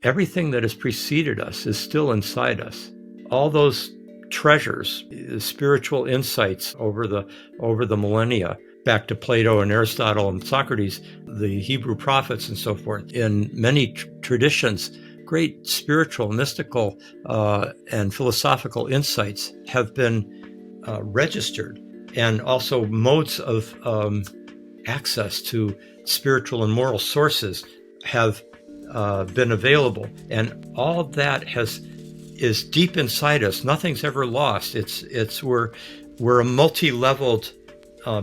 everything that has preceded us is still inside us. All those treasures, spiritual insights over the millennia, back to Plato and Aristotle and Socrates, the Hebrew prophets and so forth. In many traditions, great spiritual, mystical, and philosophical insights have been registered, and also modes of access to spiritual and moral sources have been available. And all of that is deep inside us. Nothing's ever lost. We're a multi-leveled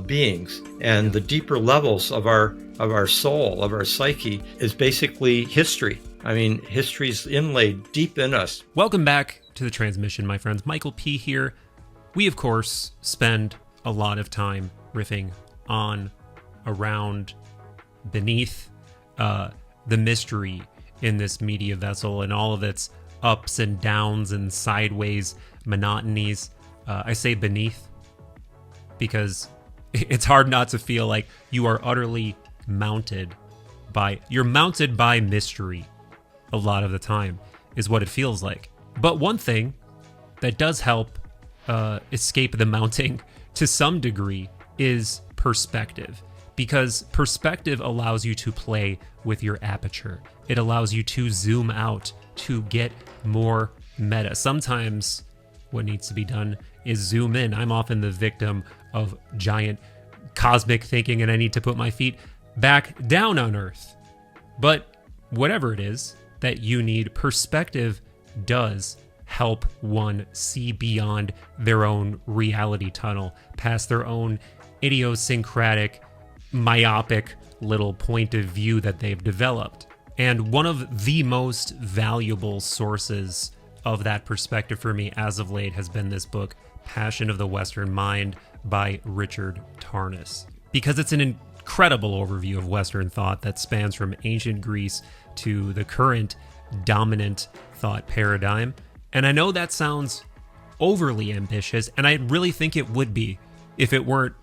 beings, and the deeper levels of our soul, of our psyche, is basically history. I mean, history's inlaid deep in us. Welcome back to the transmission, my friends. Michael P. here. We, of course, spend a lot of time riffing on, around, beneath the mystery in this media vessel and all of its ups and downs and sideways monotonies. I say beneath because it's hard not to feel like you are utterly mounted by mystery a lot of the time, is what it feels like. But one thing that does help escape the mounting to some degree is perspective, because perspective allows you to play with your aperture. It allows you to zoom out to get more meta. Sometimes what needs to be done is zoom in. I'm often the victim of giant cosmic thinking, and I need to put my feet back down on Earth. But whatever it is that you need, perspective does help one see beyond their own reality tunnel, past their own idiosyncratic, myopic little point of view that they've developed. And one of the most valuable sources of that perspective for me as of late has been this book, Passion of the Western Mind by Richard Tarnas, because it's an incredible overview of Western thought that spans from ancient Greece to the current dominant thought paradigm. And I know that sounds overly ambitious, and I really think it would be if it weren't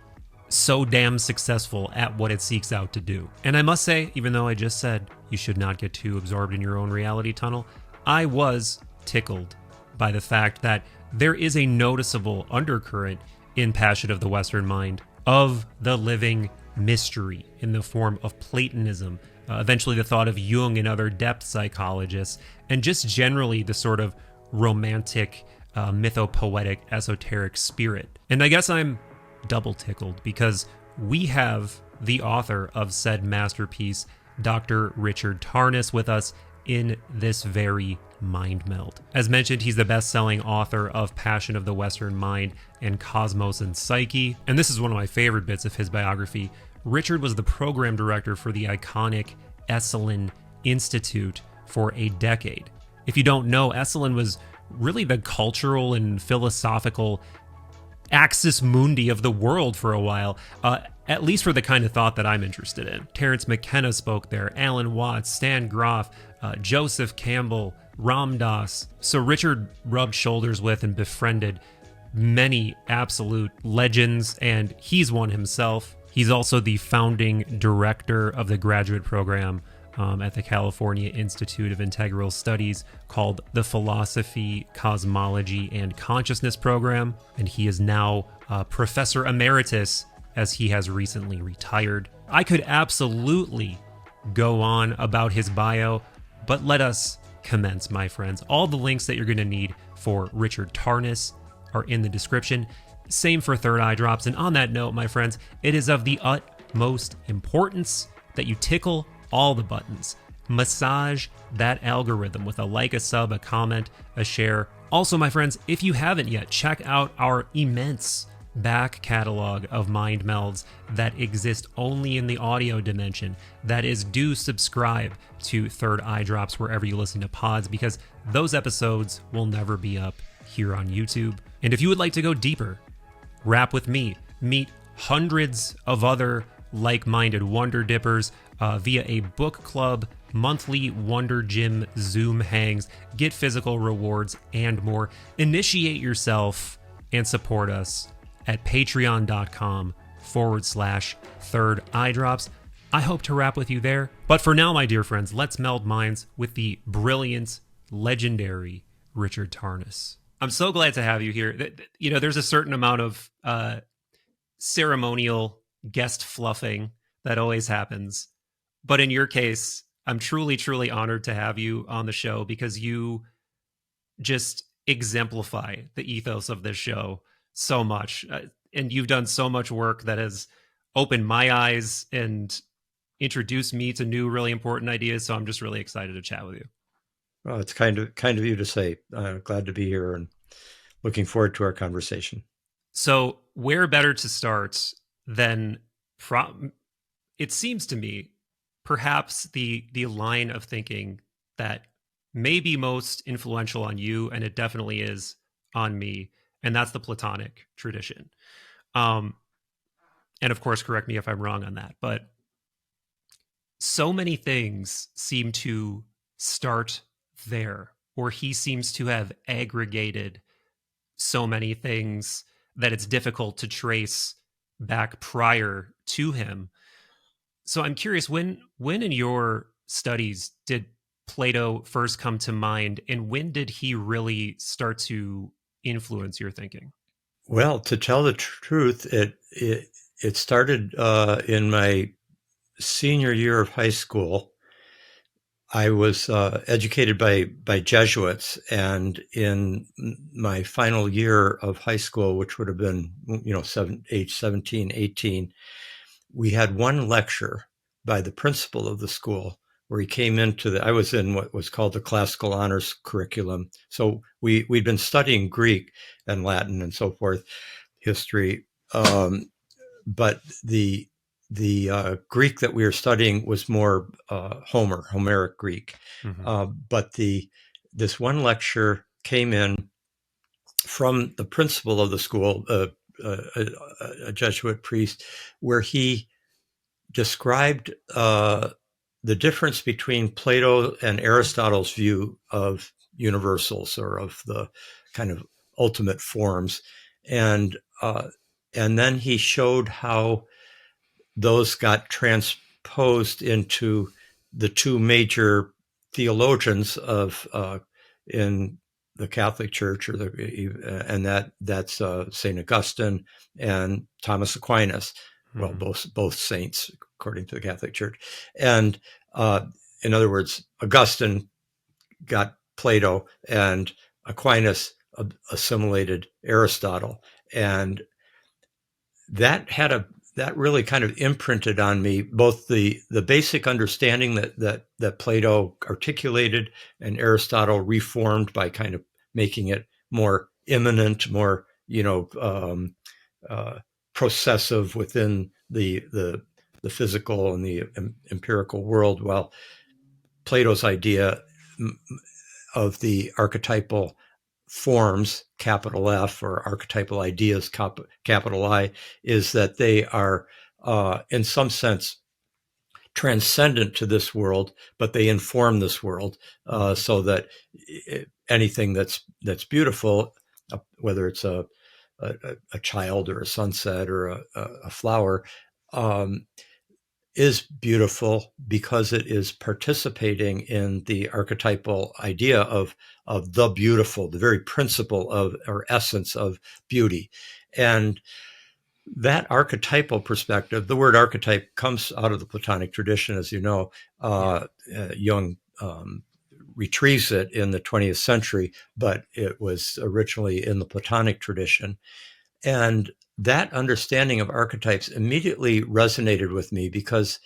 so damn successful at what it seeks out to do. And I must say, even though I just said you should not get too absorbed in your own reality tunnel, I was tickled by the fact that there is a noticeable undercurrent in Passion of the Western Mind of the living mystery in the form of Platonism, eventually the thought of Jung and other depth psychologists, and just generally the sort of romantic, mythopoetic, esoteric spirit. And I guess I'm double tickled because we have the author of said masterpiece, Dr. Richard Tarnas, with us in this very mind meld. As mentioned, he's the best-selling author of Passion of the Western Mind and Cosmos and Psyche. And this is one of my favorite bits of his biography. Richard was the program director for the iconic Esalen Institute for a decade. If you don't know, Esalen was really the cultural and philosophical axis mundi of the world for a while, at least for the kind of thought that I'm interested in. Terence McKenna spoke there, Alan Watts, Stan Groff, Joesph Campbell, Ram Dass. So Richard rubbed shoulders with and befriended many absolute legends, and he's one himself. He's also the founding director of the graduate program at the California Institute of Integral Studies called the Philosophy, Cosmology, and Consciousness Program, and he is now Professor Emeritus, as he has recently retired. I could absolutely go on about his bio, but let us commence, my friends. All the links that you're going to need for Richard Tarnas are in the description. Same for Third Eye Drops. And on that note, my friends, it is of the utmost importance that you tickle all the buttons. Massage that algorithm with a like, a sub, a comment, a share. Also, my friends, if you haven't yet, check out our immense back catalog of mind melds that exist only in the audio dimension. That is, do subscribe to Third Eye Drops wherever you listen to pods, because those episodes will never be up here on YouTube. And if you would like to go deeper, rap with me, meet hundreds of other like-minded Wonder Dippers via a book club, monthly Wonder Gym Zoom hangs, get physical rewards, and more. Initiate yourself and support us at patreon.com/Third Eye Drops. I hope to wrap with you there. But for now, my dear friends, let's meld minds with the brilliant, legendary Richard Tarnas. I'm so glad to have you here. You know, there's a certain amount of ceremonial guest fluffing that always happens. But in your case, I'm truly, truly honored to have you on the show because you just exemplify the ethos of this show so much. And you've done so much work that has opened my eyes and introduced me to new, really important ideas. So I'm just really excited to chat with you. Well, it's kind of you to say. Glad to be here and looking forward to our conversation. So where better to start than it seems to me, perhaps the line of thinking that may be most influential on you, and it definitely is on me, and that's the Platonic tradition. And of course, correct me if I'm wrong on that, but so many things seem to start there, or he seems to have aggregated so many things that it's difficult to trace back prior to him. So I'm curious, when in your studies did Plato first come to mind, and when did he really start to influence your thinking? Well, to tell the truth, it started in my senior year of high school. I was educated by Jesuits, and in my final year of high school, which would have been, age 17, 18, we had one lecture by the principal of the school where he came I was in what was called the classical honors curriculum. So we'd been studying Greek and Latin and so forth, history. But the Greek that we were studying was more Homeric Greek. But this one lecture came in from the principal of the school, a Jesuit priest, where he described the difference between Plato and Aristotle's view of universals, or of the kind of ultimate forms, and then he showed how those got transposed into the two major theologians of in the Catholic Church, and that's Saint Augustine and Thomas Aquinas. Well, both saints according to the Catholic Church, and in other words, Augustine got Plato, and Aquinas assimilated Aristotle, and that really kind of imprinted on me both the basic understanding that Plato articulated and Aristotle reformed by kind of making it more immanent, more processive within the physical and the empirical world, while Plato's idea of the archetypal forms, capital F, or archetypal ideas, capital I, is that they are in some sense transcendent to this world, but they inform this world, so that anything that's beautiful, whether it's a child or a sunset or a flower, is beautiful because it is participating in the archetypal idea of the beautiful, the very principle of, or essence of, beauty. And that archetypal perspective, the word archetype comes out of the Platonic tradition, as you know. Jung retrieves it in the 20th century, but it was originally in the Platonic tradition. And that understanding of archetypes immediately resonated with me because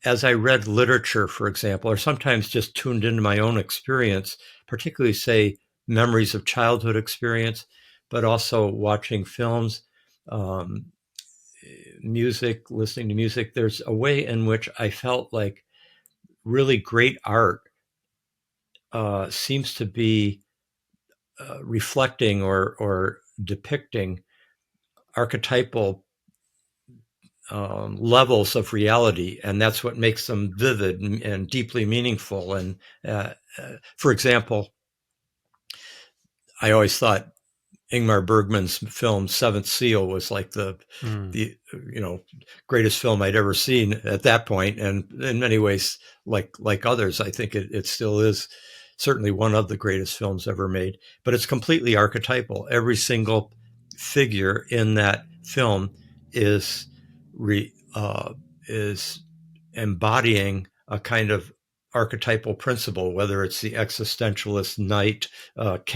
as I read literature, for example, or sometimes just tuned into my own experience, particularly, say, memories of childhood experience, but also watching films, music, listening to music, there's a way in which I felt like really great art seems to be reflecting or depicting archetypal levels of reality, and that's what makes them vivid and deeply meaningful. And for example, I always thought Ingmar Bergman's film Seventh Seal was like Mm. the greatest film I'd ever seen at that point, and in many ways, like others, I think it still is certainly one of the greatest films ever made. But it's completely archetypal. Every single figure in that film is re, is embodying a kind of archetypal principle, whether it's the existentialist knight, Knight,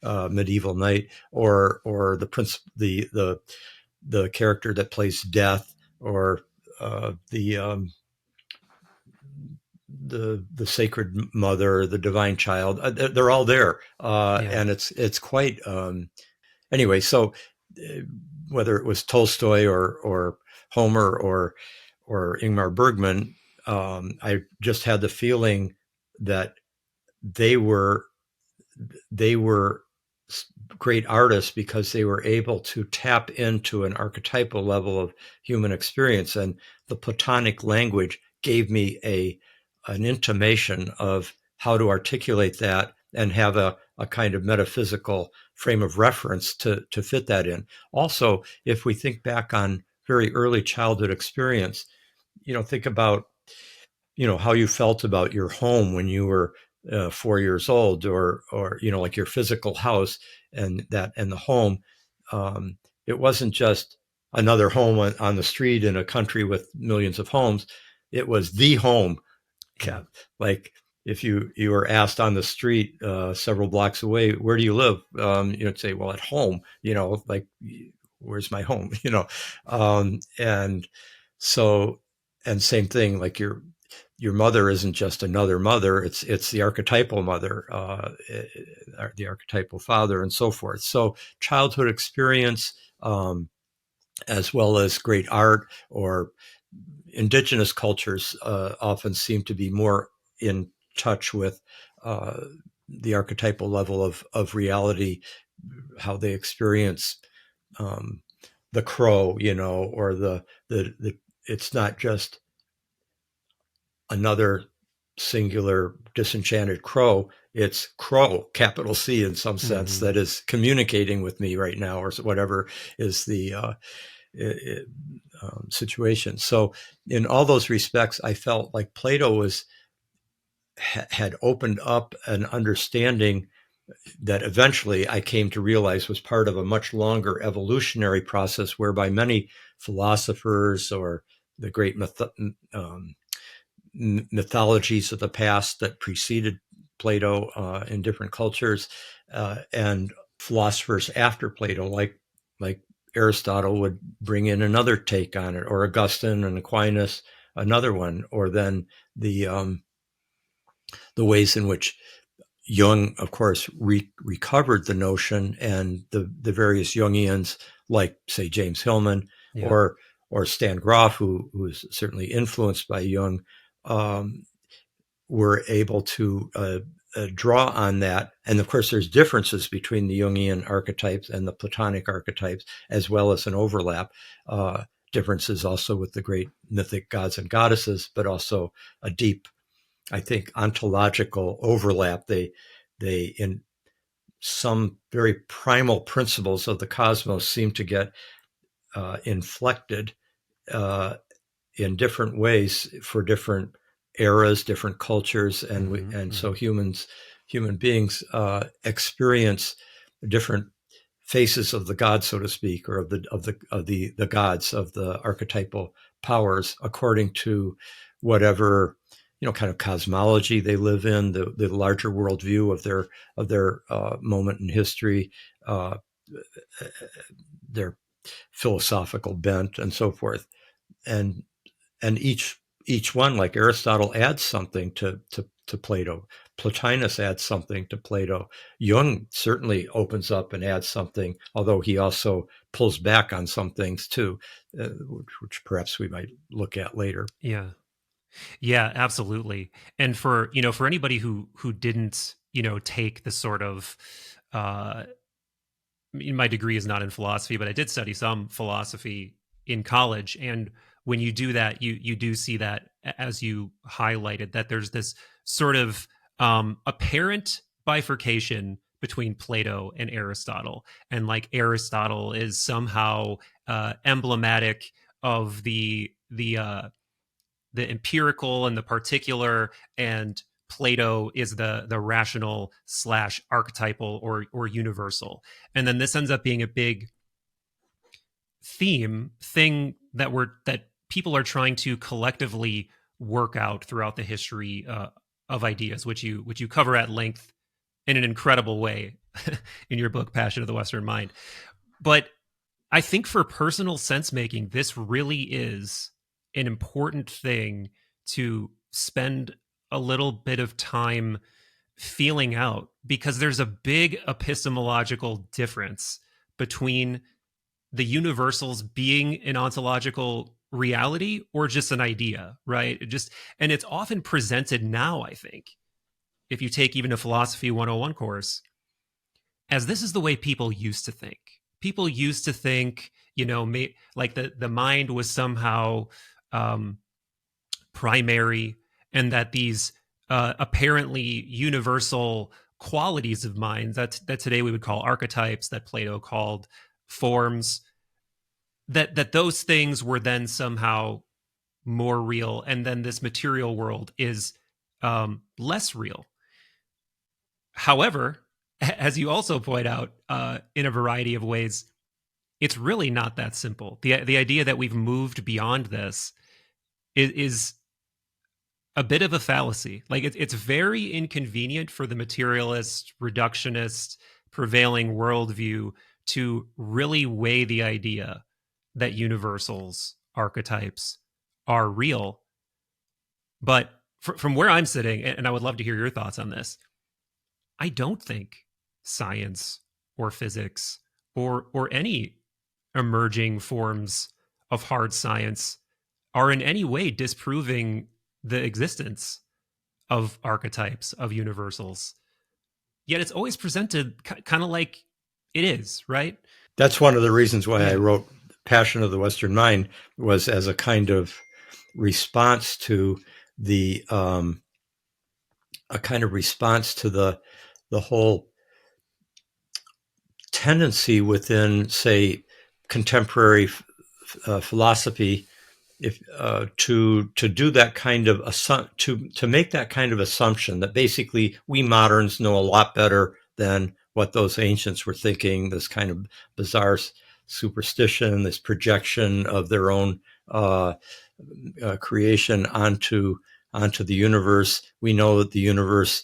knight, medieval knight, or the prince, the character that plays death, or the sacred mother, the divine child. They're all there, Yeah. and it's quite anyway. So whether it was Tolstoy or Homer or Ingmar Bergman, I just had the feeling that they were they were great artists because they were able to tap into an archetypal level of human experience, and the Platonic language gave me an intimation of how to articulate that and have a kind of metaphysical frame of reference to fit that in. Also, if we think back on very early childhood experience, think about how you felt about your home when you were 4 years old, or like your physical house, and the home. It wasn't just another home on the street in a country with millions of homes. It was the home. Yeah. Like if you were asked on the street several blocks away, where do you live? You'd say, well, at home. Like, where's my home? And so, and same thing, like your mother isn't just another mother. It's the archetypal mother, the archetypal father, and so forth. So childhood experience, as well as great art, or indigenous cultures often seem to be more in touch with the archetypal level of reality, how they experience um, the crow, or the it's not just another singular disenchanted crow. It's crow, capital C, in some sense, Hmm. that is communicating with me right now, or whatever is the situation. So, in all those respects, I felt like Plato had opened up an understanding that eventually I came to realize was part of a much longer evolutionary process, whereby many philosophers, or the great mythologies of the past that preceded Plato in different cultures, and philosophers after Plato, like Aristotle, would bring in another take on it, or Augustine and Aquinas another one, or then the ways in which Jung, of course, recovered the notion, and the various Jungians, like say James Hillman, Yeah. or Stan Grof, who was certainly influenced by Jung, um, were able to draw on that. And of course, there's differences between the Jungian archetypes and the Platonic archetypes, as well as an overlap. Differences also with the great mythic gods and goddesses, but also a deep, I think, ontological overlap. They in some very primal principles of the cosmos seem to get inflected uh, in different ways for different eras, different cultures, Hmm. and so Hmm. human beings experience different faces of the god, so to speak, or of the gods, of the archetypal powers, according to whatever kind of cosmology they live in, the larger worldview of their moment in history, uh, their philosophical bent, and so forth. And and each one, like Aristotle, adds something to Plato. Plotinus adds something to Plato. Jung certainly opens up and adds something, although he also pulls back on some things too, which perhaps we might look at later. Yeah. Yeah, absolutely. And for, for anybody who didn't, take the sort of uh my degree is not in philosophy, but I did study some philosophy in college. And when you do that, you do see that, as you highlighted, that there's this sort of apparent bifurcation between Plato and Aristotle, and like Aristotle is somehow emblematic of the empirical and the particular, and Plato is the rational slash archetypal or universal. And then this ends up being a big thing that people are trying to collectively work out throughout the history of ideas, which you cover at length in an incredible way in your book Passion of the Western Mind. But I think for personal sense making, this really is an important thing to spend a little bit of time feeling out, because there's a big epistemological difference between the universals being an ontological reality or just an idea, right? And it's often presented now, I think, if you take even a philosophy 101 course, as this is the way people used to think. People used to think, like the mind was somehow primary, and that these apparently universal qualities of mind that today we would call archetypes, that Plato called forms, that those things were then somehow more real, and then this material world is less real. However, as you also point out in a variety of ways, it's really not that simple. The idea that we've moved beyond this is a bit of a fallacy. Like it's very inconvenient for the materialist, reductionist, prevailing worldview to really weigh the idea that universals, archetypes are real. But from where I'm sitting, and I would love to hear your thoughts on this, I don't think science or physics or any emerging forms of hard science are in any way disproving the existence of archetypes, of universals. Yet it's always presented kind of like it is, right? That's one of the reasons why I wrote Passion of the Western Mind, was as a kind of response to the the whole tendency within, say, contemporary philosophy, to do that kind of to make that kind of assumption that basically we moderns know a lot better than what those ancients were thinking. This kind of bizarre superstition, this projection of their own creation onto the universe. We know that the universe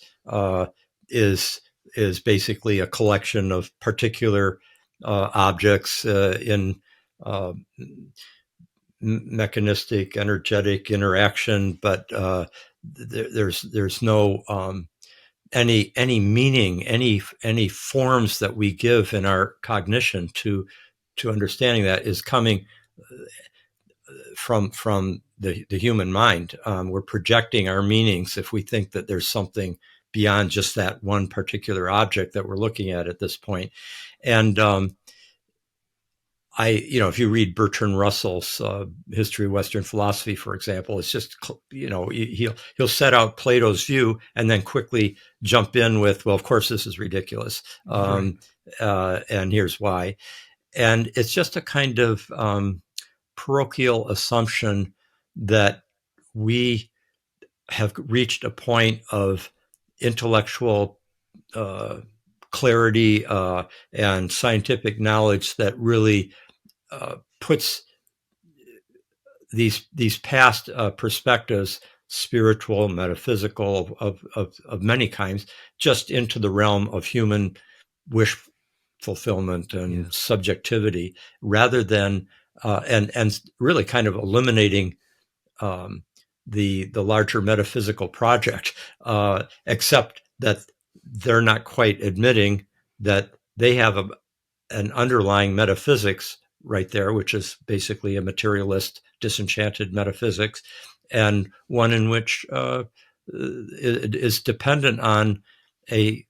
is basically a collection of particular objects in mechanistic, energetic interaction, but there's no any meaning, any forms that we give in our cognition to understanding that is coming from the human mind. We're projecting our meanings if we think that there's something beyond just that one particular object that we're looking at this point. And if you read Bertrand Russell's History of Western Philosophy, for example, it's just, he'll set out Plato's view and then quickly jump in with, well, of course, this is ridiculous. And here's why. And it's just a kind of parochial assumption that we have reached a point of intellectual clarity and scientific knowledge that really puts these past perspectives, spiritual, metaphysical, of many kinds, just into the realm of human wish fulfillment and subjectivity, rather than and really kind of eliminating the larger metaphysical project, except that they're not quite admitting that they have an underlying metaphysics right there, which is basically a materialist, disenchanted metaphysics, and one in which it is dependent on an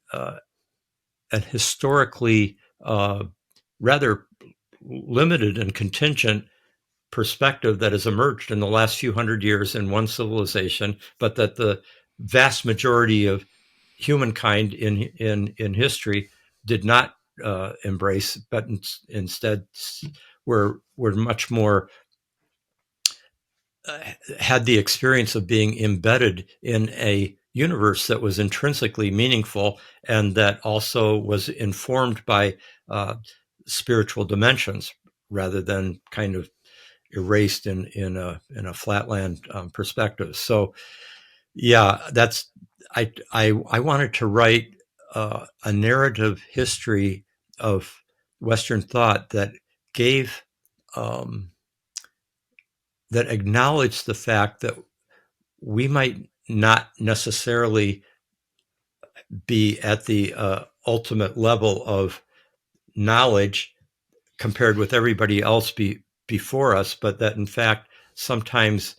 historically rather limited and contingent perspective that has emerged in the last few hundred years in one civilization, but that the vast majority of humankind in history did not embrace, but instead were much more had the experience of being embedded in a universe that was intrinsically meaningful and that also was informed by spiritual dimensions rather than kind of erased in a flatland perspective. So yeah, that's I wanted to write a narrative history of Western thought that gave that acknowledged the fact that we might not necessarily be at the ultimate level of knowledge compared with everybody else before us, but that in fact sometimes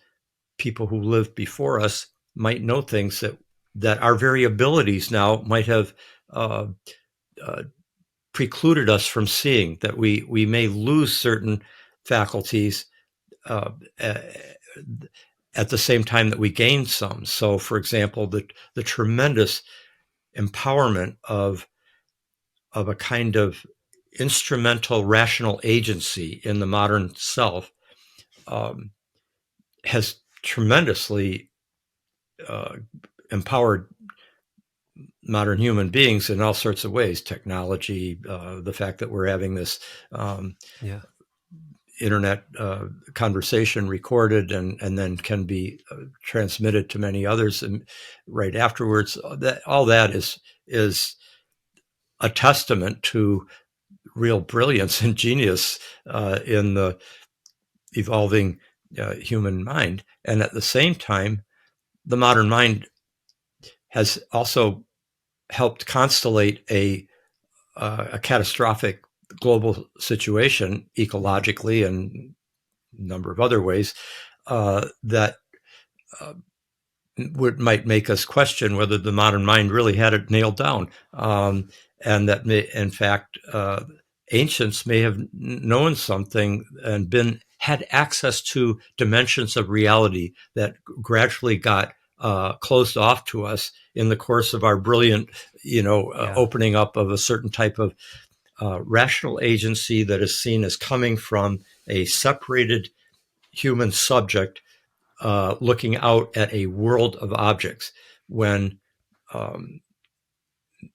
people who lived before us might know things that our very abilities now might have uh, uh, precluded us from seeing. That we may lose certain faculties uh, at the same time that we gain some. So, for example, the tremendous empowerment of a kind of instrumental rational agency in the modern self um, has tremendously uh, empowered modern human beings in all sorts of ways. Technology, the fact that we're having this Yeah. internet conversation recorded and then can be transmitted to many others and right afterwards. That all that is a testament to real brilliance and genius in the evolving human mind. And at the same time, the modern mind has also helped constellate a catastrophic global situation ecologically and a number of other ways that uh, might make us question whether the modern mind really had it nailed down, and that may, in fact, ancients may have known something and had access to dimensions of reality that gradually got closed off to us in the course of our brilliant, Yeah. opening up of a certain type of rational agency that is seen as coming from a separated human subject looking out at a world of objects when um,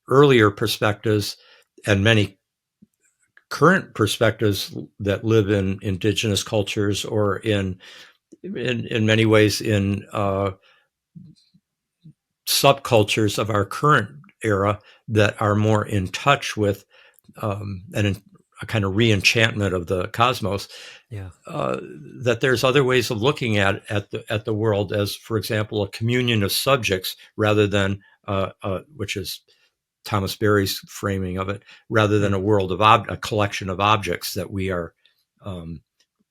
earlier perspectives and many current perspectives that live in indigenous cultures or in many ways in subcultures of our current era that are more in touch with a kind of re-enchantment of the cosmos. Yeah. That there's other ways of looking at the world as, for example, a communion of subjects rather than which is Thomas Berry's framing of it, rather than Mm. a world of a collection of objects that we are um,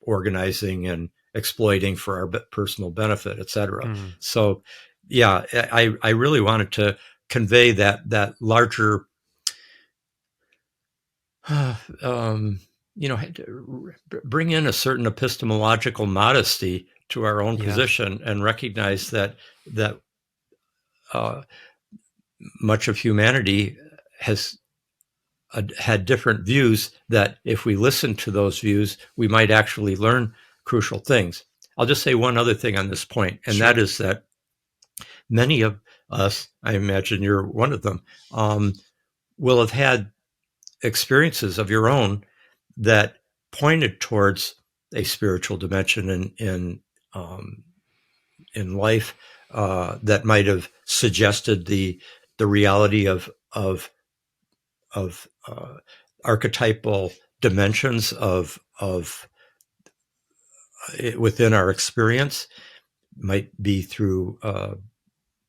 organizing and exploiting for our personal benefit, et cetera. Mm. So, yeah, I really wanted to convey that larger um, bring in a certain epistemological modesty to our own Yeah. position and recognize that uh, much of humanity has had different views. That if we listen to those views, we might actually learn crucial things. I'll just say one other thing on this point, and that Sure. is that many of us, I imagine you're one of them, will have had experiences of your own that pointed towards a spiritual dimension um, in life that might have suggested the reality of archetypal dimensions of within our experience. Might be through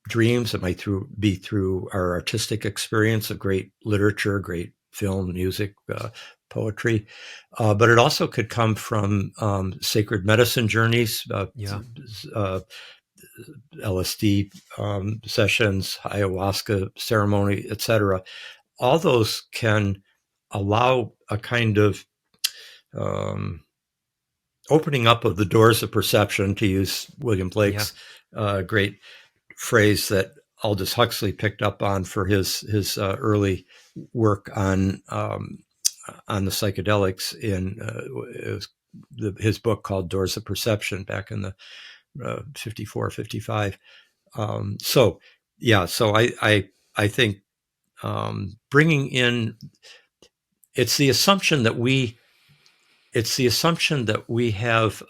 dreams. It might be through our artistic experience of great literature, great film, music, poetry. But it also could come from sacred medicine journeys, Yeah. uh, LSD sessions, ayahuasca ceremony, etc. All those can allow a kind of um, opening up of the doors of perception, to use William Yeah. Blake's great phrase that Aldous Huxley picked up on for his early work on the psychedelics in his book called Doors of Perception back in the 54, 55. So I think bringing in, it's the assumption that we have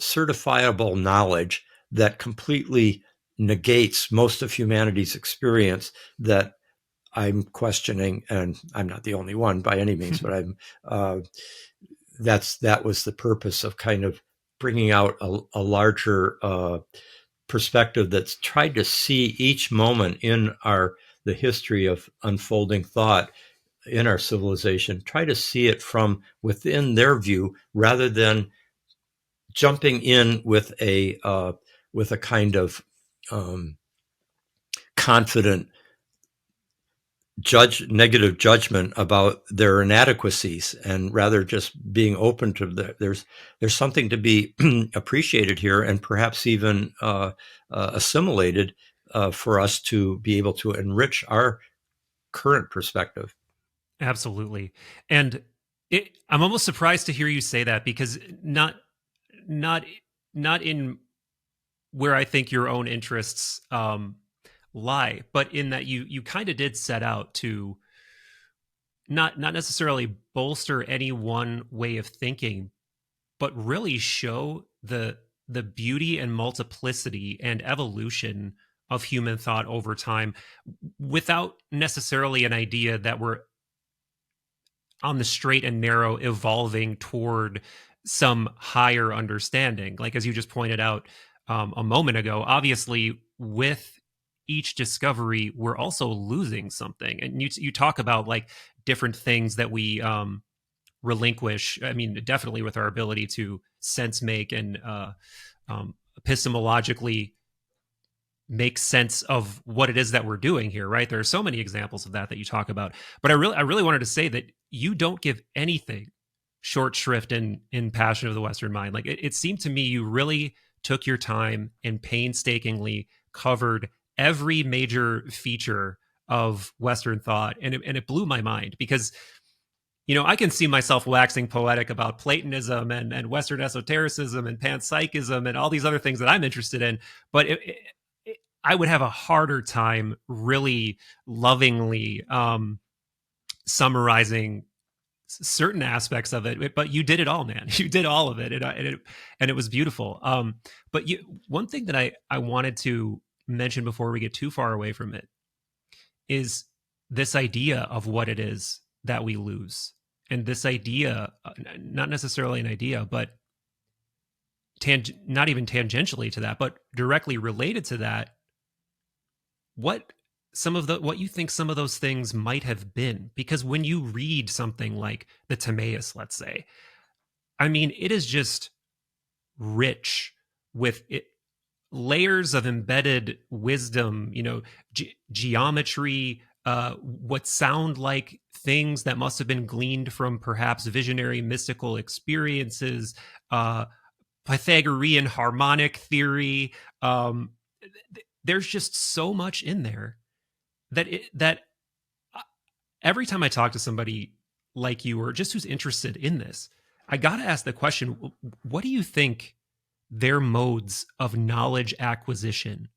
certifiable knowledge that completely negates most of humanity's experience that I'm questioning, and I'm not the only one by any means, but that was the purpose of kind of bringing out a larger perspective that's tried to see each moment in the history of unfolding thought in our civilization, try to see it from within their view rather than jumping in with a kind of confident negative judgment about their inadequacies, and rather just being open to there's something to be appreciated here, and perhaps even assimilated for us to be able to enrich our current perspective. Absolutely. And I'm almost surprised to hear you say that, because not in where I think your own interests lie, but in that you kind of did set out to not necessarily bolster any one way of thinking, but really show the beauty and multiplicity and evolution of human thought over time, without necessarily an idea that we're on the straight and narrow evolving toward some higher understanding. Like, as you just pointed out a moment ago, obviously with each discovery we're also losing something, and you talk about like different things that we relinquish. I mean, definitely with our ability to sense make and epistemologically make sense of what it is that we're doing here, right? There are so many examples of that you talk about, but I really wanted to say that you don't give anything short shrift in Passion of the Western Mind. Like, it seemed to me you really took your time and painstakingly covered every major feature of Western thought, and it blew my mind, because I can see myself waxing poetic about Platonism and Western esotericism and panpsychism and all these other things that I'm interested in, but I would have a harder time really lovingly summarizing certain aspects of it. But you did it all, man. You did all of it, and it was beautiful. But one thing that I wanted to mention before we get too far away from it is this idea of what it is that we lose, and this idea, not necessarily an idea, but not even tangentially to that, but directly related to that, what you think some of those things might have been. Because when you read something like the Timaeus, let's say, I mean, it is just rich with layers of embedded wisdom, geometry, what sound like things that must have been gleaned from perhaps visionary mystical experiences, Pythagorean harmonic theory. There's just so much in there that every time I talk to somebody like you, or just who's interested in this, I got to ask the question, what do you think their modes of knowledge acquisition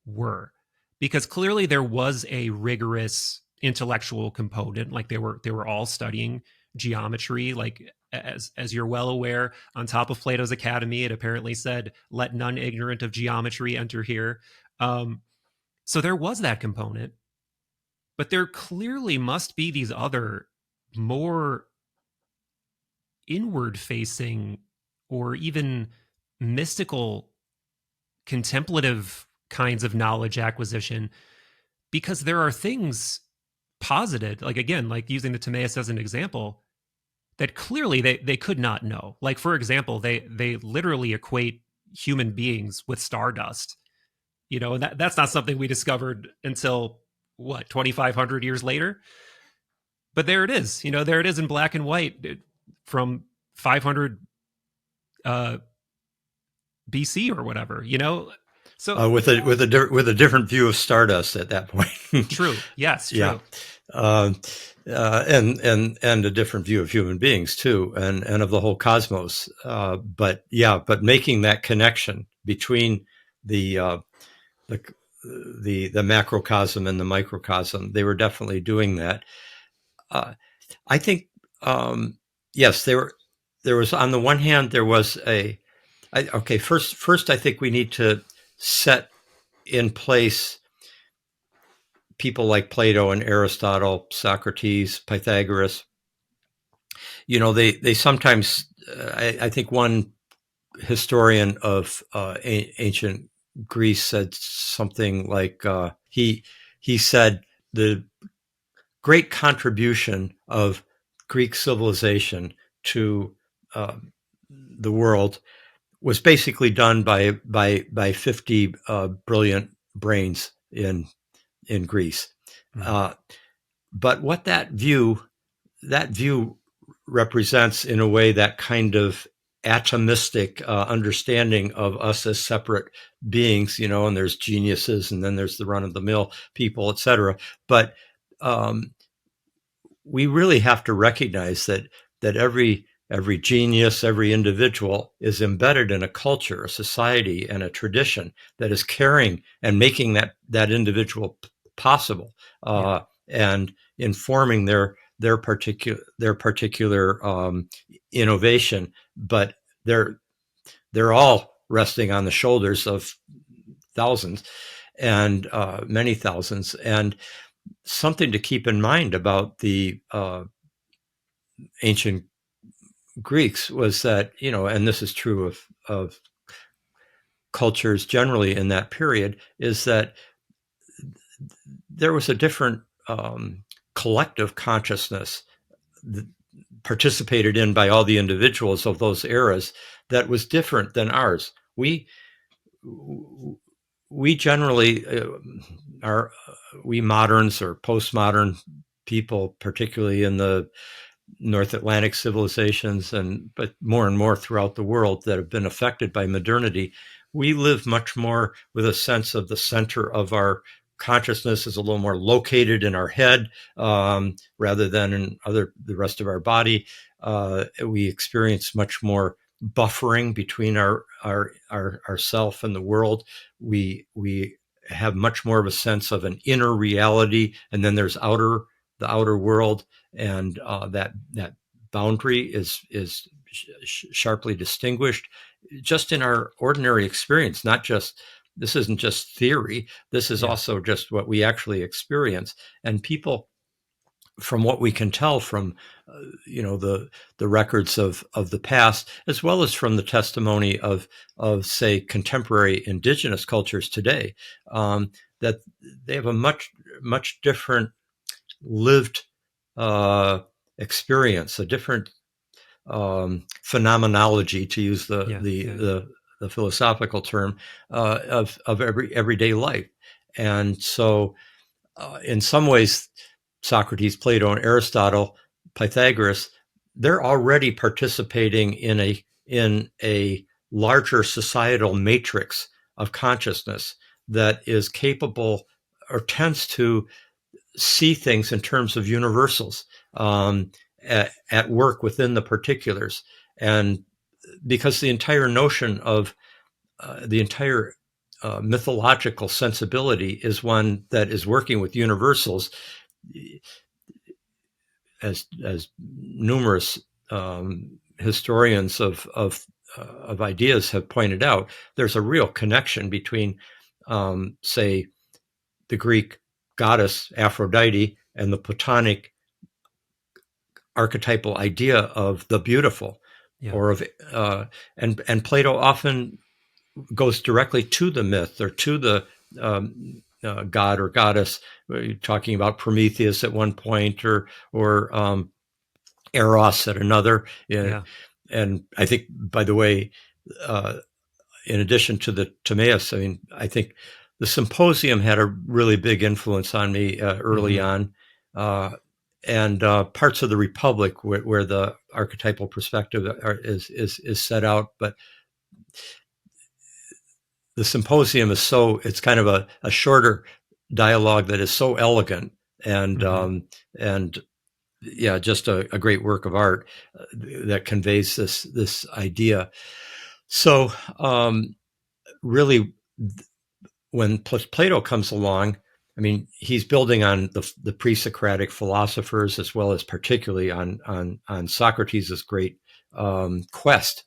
were? Because clearly there was a rigorous intellectual component. Like, they were all studying geometry. Like, as you're well aware, on top of Plato's Academy, it apparently said, "Let none ignorant of geometry enter here." So there was that component, but there clearly must be these other more inward facing or even mystical, contemplative kinds of knowledge acquisition, because there are things posited, like, again, like using the Timaeus as an example, that clearly they could not know. Like, for example, they literally equate human beings with stardust. And that's not something we discovered until 2,500 years later. But there it is. There it is in black and white from 500 BC or whatever. So with a different view of Stardust at that point. true. Yes, Yeah. true. Uh, and a different view of human beings too, and of the whole cosmos. But making that connection between the the the macrocosm and the microcosm, they were definitely doing that. I think yes, they were. There was, on the one hand, there was okay. First, I think we need to set in place people like Plato and Aristotle, Socrates, Pythagoras. They sometimes, I think one historian of ancient Greece said something like, he said the great contribution of Greek civilization to uh, the world was basically done by 50 brilliant brains in Greece. Mhm. Uh, but what that view represents, in a way, that kind of atomistic understanding of us as separate beings, and there's geniuses, and then there's the run-of-the-mill people, etc. But um, we really have to recognize that every genius, every individual is embedded in a culture, a society, and a tradition that is carrying and making that individual possible, Yeah. and informing their particular innovation. But they're all resting on the shoulders of thousands, and many thousands. And something to keep in mind about the ancient Greeks was that, and this is true of cultures generally in that period, is that there was a different collective consciousness participated in by all the individuals of those eras that was different than ours. We generally are, we moderns or postmodern people, particularly in the North Atlantic civilizations, but more and more throughout the world, that have been affected by modernity, we live much more with a sense of the center of our consciousness is a little more located in our head, rather than in the rest of our body. We experience much more buffering between our self and the world. We have much more of a sense of an inner reality, and then there's the outer world, and that boundary is sharply distinguished just in our ordinary experience. Not just This isn't just theory. This is Yeah. also just what we actually experience. And people, from what we can tell from the records of the past, as well as from the testimony of say contemporary indigenous cultures today, that they have a much different lived uh, experience, a different phenomenology, to use the Yeah. the Yeah. the, the philosophical term, of everyday life. And so, in some ways, Socrates, Plato, and Aristotle, Pythagoras, they're already participating in a larger societal matrix of consciousness that is capable, or tends to see things in terms of universals, at work within the particulars. And because the entire notion of the entire mythological sensibility is one that is working with universals, as numerous historians of ideas have pointed out, there's a real connection between, say, the Greek goddess Aphrodite and the Platonic archetypal idea of the beautiful, Yeah. or of and Plato often goes directly to the myth, or to the god or goddess. You're talking about Prometheus at one point, or Eros at another. Yeah. And I think, by the way, uh, in addition to the Timaeus, I mean, I think the Symposium had a really big influence on me early Hmm. on, uh, and parts of the Republic, where the archetypal perspective is set out. But the symposium is it's kind of a shorter dialogue that is so elegant and and yeah, just a great work of art that conveys this idea. So really, when Plato comes along, I mean, he's building on the pre-Socratic philosophers as well as particularly on Socrates' great quest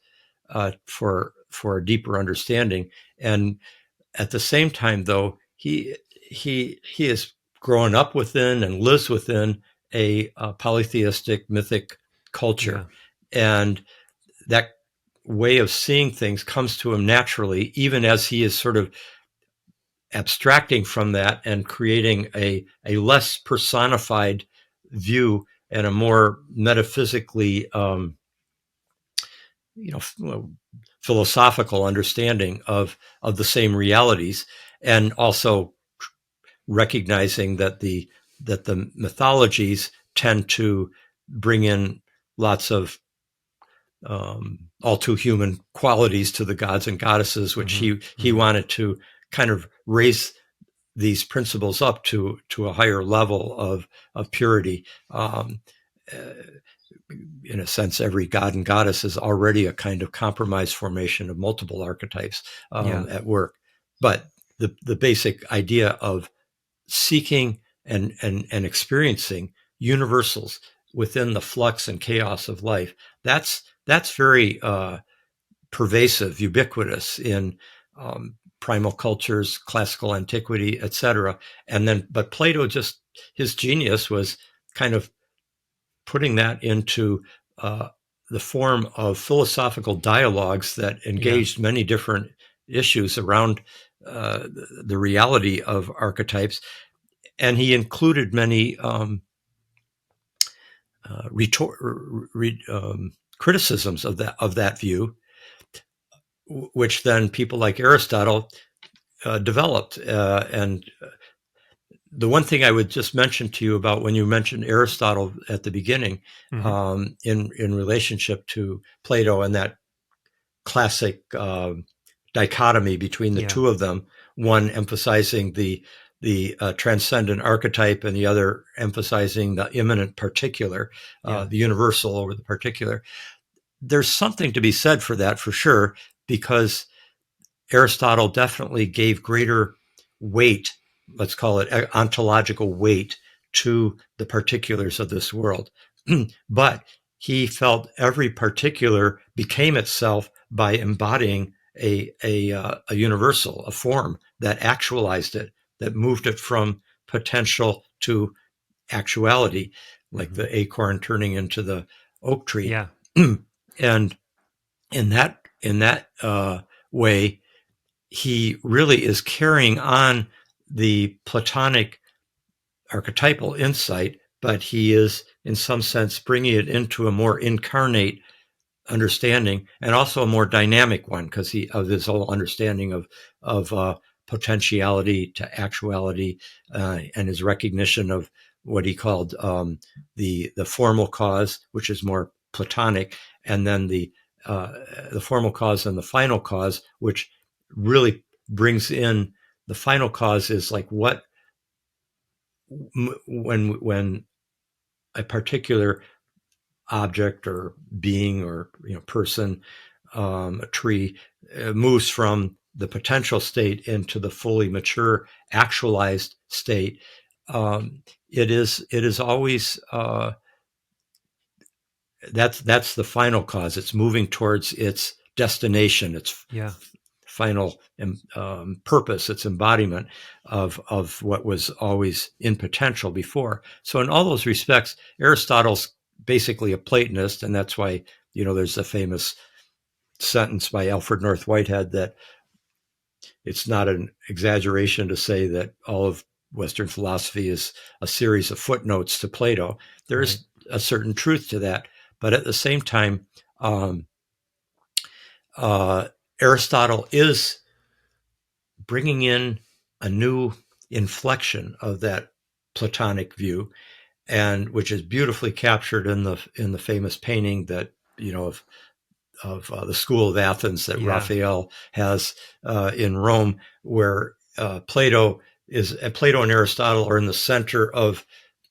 for a deeper understanding. And at the same time, though, he is growing up within and lives within a polytheistic mythic culture, and that way of seeing things comes to him naturally, even as he is sort of abstracting from that and creating a less personified view and a more metaphysically, philosophical understanding of the same realities, and also recognizing that the mythologies tend to bring in lots of all too human qualities to the gods and goddesses, which he wanted to kind of raise these principles up to a higher level of purity. In a sense, every god and goddess is already a kind of compromise formation of multiple archetypes at work. But the basic idea of seeking and experiencing universals within the flux and chaos of life, that's very pervasive, ubiquitous in primal cultures, classical antiquity, etc. And then, but Plato, just his genius was kind of putting that into the form of philosophical dialogues that engaged many different issues around the reality of archetypes. And he included many criticisms of that view, which then people like Aristotle developed. And the one thing I would just mention to you about when you mentioned Aristotle at the beginning, in relationship to Plato and that classic dichotomy between the two of them, one emphasizing the transcendent archetype and the other emphasizing the immanent particular, the universal over the particular. There's something to be said for that, for sure, because Aristotle definitely gave greater weight, let's call it ontological weight, to the particulars of this world. But he felt every particular became itself by embodying a universal, a form that actualized it, that moved it from potential to actuality, like the acorn turning into the oak tree. Yeah. And in that way, he really is carrying on the Platonic archetypal insight, but he is, in some sense, bringing it into a more incarnate understanding, and also a more dynamic one, because of his whole understanding of potentiality to actuality, and his recognition of what he called the formal cause, which is more Platonic, and then the formal cause and the final cause, which really brings in the final cause is like what when a particular object or being or person, a tree, moves from the potential state into the fully mature actualized state. It is always that's the final cause. It's moving towards its destination, its final purpose, its embodiment of what was always in potential before. So in all those respects, Aristotle's basically a Platonist, and that's why there's a famous sentence by Alfred North Whitehead that it's not an exaggeration to say that all of Western philosophy is a series of footnotes to Plato. There's a certain truth to that, but at the same time, Aristotle is bringing in a new inflection of that Platonic view, and which is beautifully captured in the famous painting that the school of Athens that Yeah. Raphael has in Rome, where Plato and Aristotle are in the center of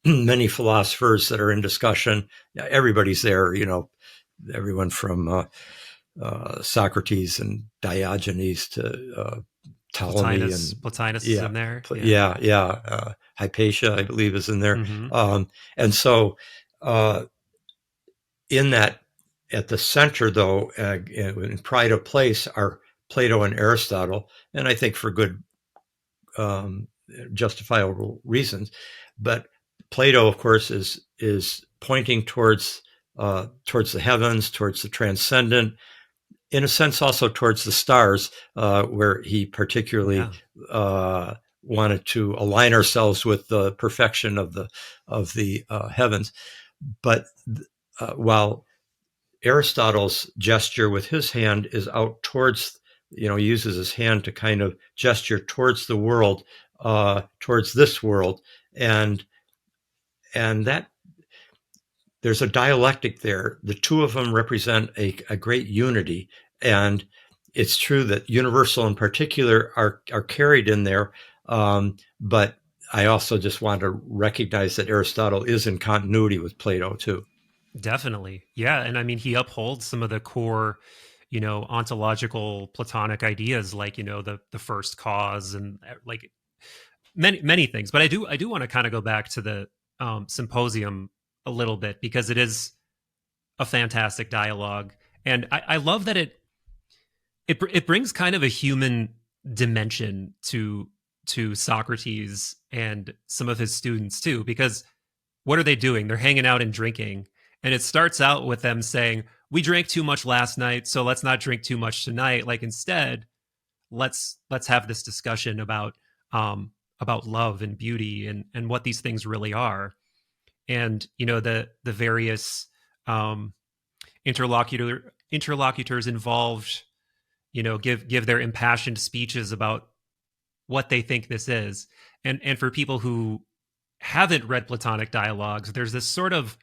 many philosophers that are in discussion. Everybody's there, everyone from Socrates and Diogenes to Ptolemy and Plotinus is yeah, in there. Yeah. yeah. Hypatia, I believe, is in there. Mm-hmm. And so in that, at the center, though, in pride of place, are Plato and Aristotle, and I think for good, justifiable reasons. But Plato, of course, is pointing towards the heavens, towards the transcendent, in a sense, also towards the stars, where he particularly Yeah. wanted to align ourselves with the perfection of the heavens. But while Aristotle's gesture with his hand is out towards, he uses his hand to kind of gesture towards the world, towards this world, and that there's a dialectic there. The two of them represent a great unity, and it's true that universal and particular are carried in there, but I also just want to recognize that Aristotle is in continuity with Plato too. Definitely. Yeah. And I mean, he upholds some of the core, ontological Platonic ideas, like, the first cause and like many things. But I do want to kind of go back to the symposium a little bit, because it is a fantastic dialogue. And I love that it brings kind of a human dimension to Socrates and some of his students too, because what are they doing? They're hanging out and drinking. And it starts out with them saying, "We drank too much last night, so let's not drink too much tonight. Like, instead, let's have this discussion about love and beauty and what these things really are." And the various um interlocutors involved, give their impassioned speeches about what they think this is. And for people who haven't read Platonic dialogues, there's this sort of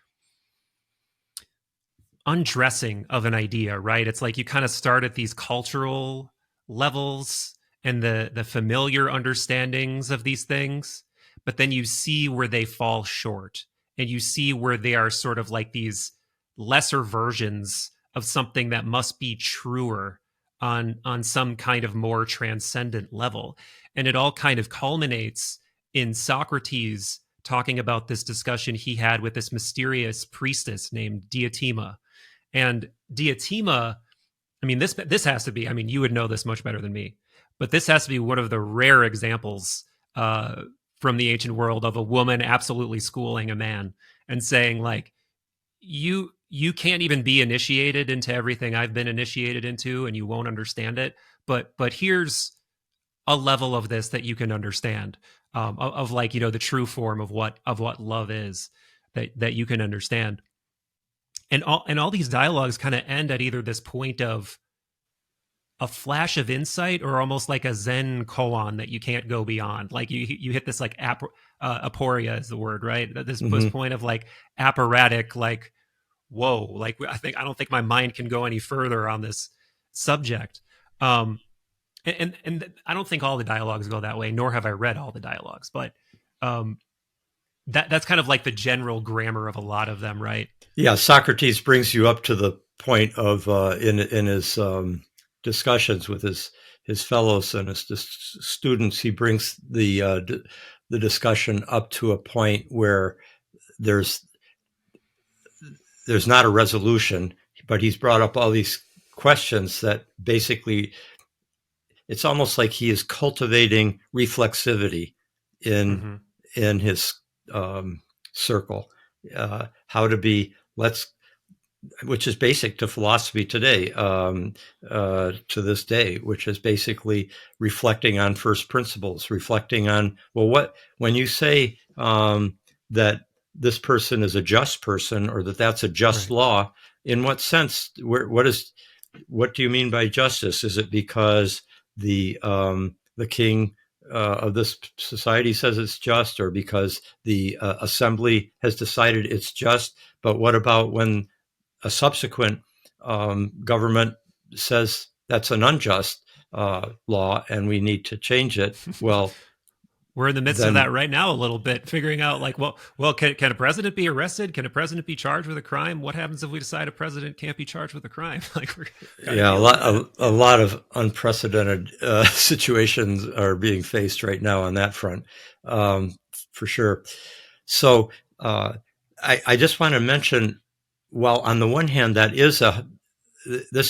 undressing of an idea, right? It's like you kind of start at these cultural levels and the familiar understandings of these things, but then you see where they fall short, and you see where they are sort of like these lesser versions of something that must be truer on some kind of more transcendent level. And it all kind of culminates in Socrates talking about this discussion he had with this mysterious priestess named Diotima. And Diotima, I mean, this has to be, I mean, you would know this much better than me, but this has to be one of the rare examples from the ancient world of a woman absolutely schooling a man and saying, like, you can't even be initiated into everything I've been initiated into, and you won't understand it. But here's a level of this that you can understand, of like, the true form of what love is, that you can understand. And all these dialogues kind of end at either this point of a flash of insight, or almost like a Zen koan that you can't go beyond. Like you hit this like aporia is the word, right? This point of like apparatic, like, whoa, like I don't think my mind can go any further on this subject. And I don't think all the dialogues go that way, nor have I read all the dialogues, but that's kind of like the general grammar of a lot of them, right? Yeah, Socrates brings you up to the point of in his discussions with his fellows and his students. He brings the discussion up to a point where there's not a resolution, but he's brought up all these questions that basically, it's almost like he is cultivating reflexivity in his circle. How to be, which is basic to philosophy today, to this day, which is basically reflecting on first principles, reflecting on, well, when you say that this person is a just person, or that's a just law, in what sense? What do you mean by justice? Is it because the king of this society says it's just, or because the assembly has decided it's just? But what about when a subsequent government says that's an unjust law and we need to change it. Well, we're in the midst of then that right now a little bit, figuring out like, well, can a president be arrested? Can a president be charged with a crime? What happens if we decide a president can't be charged with a crime? Like, we're yeah, a lot of unprecedented situations are being faced right now on that front, for sure. So I just want to mention, while on the one hand, this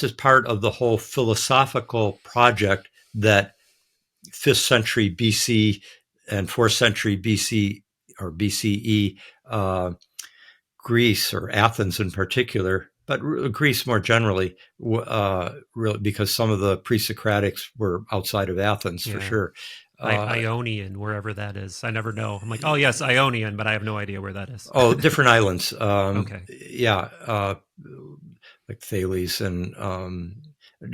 is part of the whole philosophical project that 5th century BC and 4th century BC or BCE Greece, or Athens in particular, but Greece more generally, really, because some of the pre-Socratics were outside of Athens for sure. Ionian, wherever that is. I never know. I'm like, oh yes, Ionian, but I have no idea where that is. Different islands. Okay. Yeah, like Thales and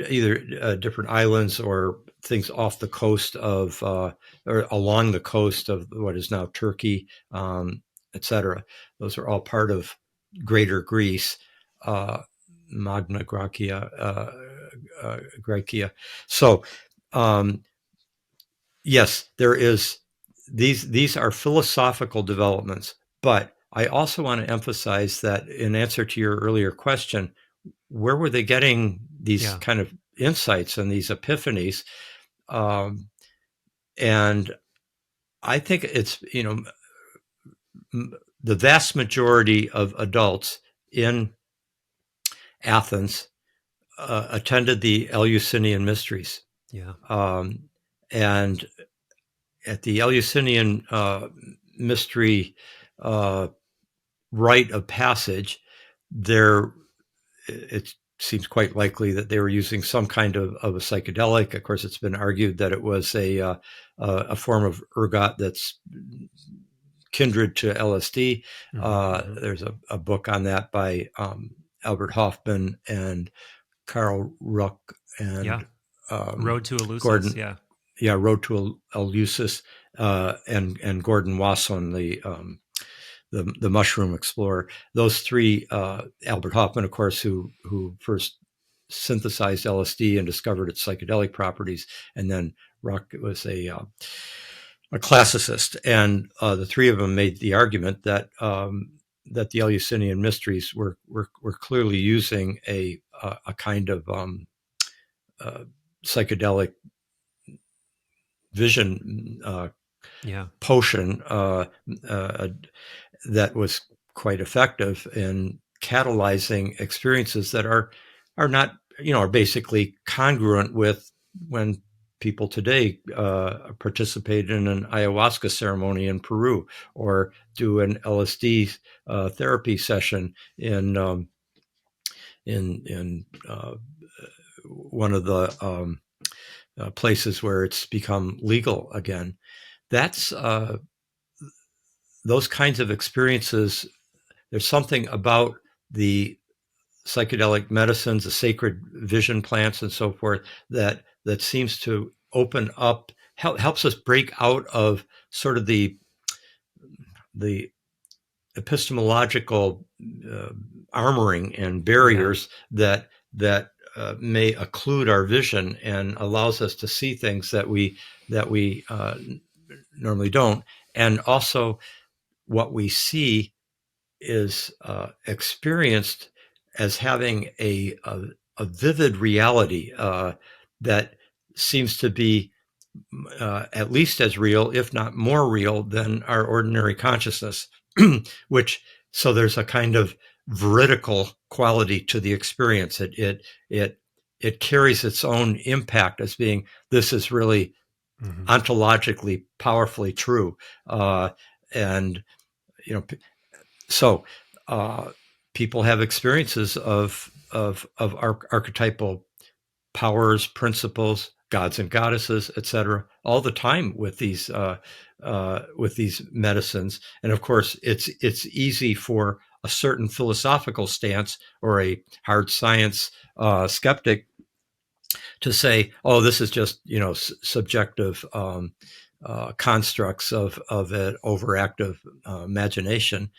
either different islands or things off the coast of or along the coast of what is now Turkey, etc. Those are all part of Greater Greece, Magna Graecia. Graecia. So, yes, there is. These are philosophical developments, but I also want to emphasize that in answer to your earlier question, where were they getting these kind of insights and these epiphanies? And I think it's, the vast majority of adults in Athens attended the Eleusinian Mysteries. Yeah. And at the Eleusinian mystery rite of passage, it seems quite likely that they were using some kind of a psychedelic. Of course, it's been argued that it was a form of ergot that's kindred to LSD. Mm-hmm. There's a book on that by Albert Hoffman and Carl Jung and Road to Eleusis. Gordon, Road to Eleusis, and Gordon Wasson, the mushroom explorer. Those three, Albert Hoffman, of course, who first synthesized LSD and discovered its psychedelic properties, and then Rock was a classicist, and the three of them made the argument that that the Eleusinian mysteries were clearly using a kind of psychedelic vision potion that was quite effective in catalyzing experiences that are not, are basically congruent with when people today participate in an ayahuasca ceremony in Peru or do an LSD therapy session in one of the places where it's become legal again. That's those kinds of experiences. There's something about the psychedelic medicines, the sacred vision plants, and so forth that seems to open up, helps us break out of sort of the epistemological armoring and barriers that may occlude our vision and allows us to see things that we normally don't. And also, what we see is experienced as having a vivid reality that seems to be at least as real, if not more real, than our ordinary consciousness. So there's a kind of veridical quality to the experience. It carries its own impact as being, this is really ontologically powerfully true, and so people have experiences of archetypal powers, principles, gods and goddesses, etc., all the time with these medicines. And of course, it's easy for a certain philosophical stance or a hard science skeptic to say, "Oh, this is just subjective constructs of an overactive imagination."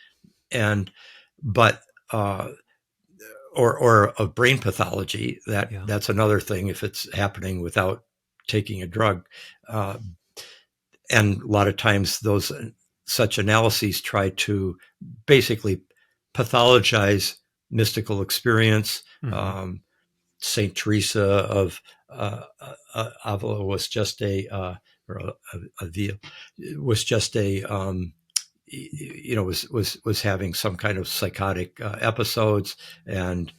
But or of brain pathology. Yeah. That's another thing if it's happening without taking a drug. Uh, and a lot of times such analyses try to basically pathologize mystical experience. Mm-hmm. Saint Teresa of Avila was just Avila was just was having some kind of psychotic episodes, and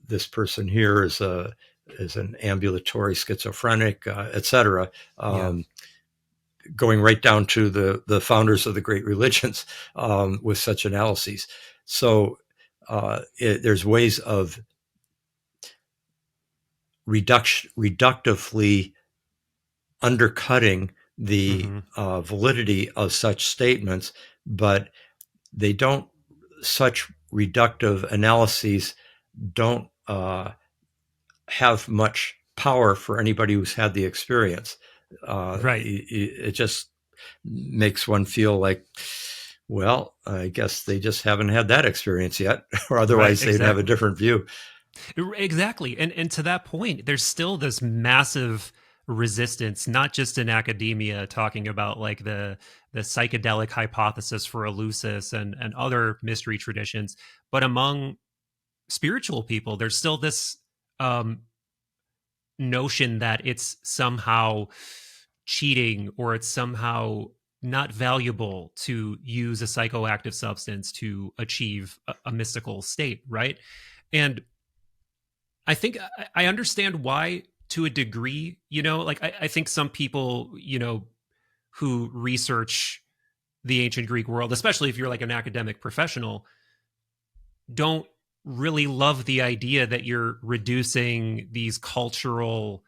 this person here is an ambulatory schizophrenic, etc. Yeah. Going right down to the founders of the great religions with such analyses. So there's ways of reductively undercutting the Mm-hmm. validity of such statements, but they don't. Such reductive analyses don't have much power for anybody who's had the experience. Right. It just makes one feel like, well, I guess they just haven't had that experience yet, or Right. otherwise they'd have a Exactly. different view. Exactly. And to that point, there's still this massive resistance, not just in academia, talking about like the psychedelic hypothesis for Eleusis and other mystery traditions, but among spiritual people, there's still this um, notion that it's somehow cheating or it's somehow not valuable to use a psychoactive substance to achieve a mystical state, right? And I think I understand why to a degree, like I think some people, who research the ancient Greek world, especially if you're like an academic professional, don't really love the idea that you're reducing these cultural,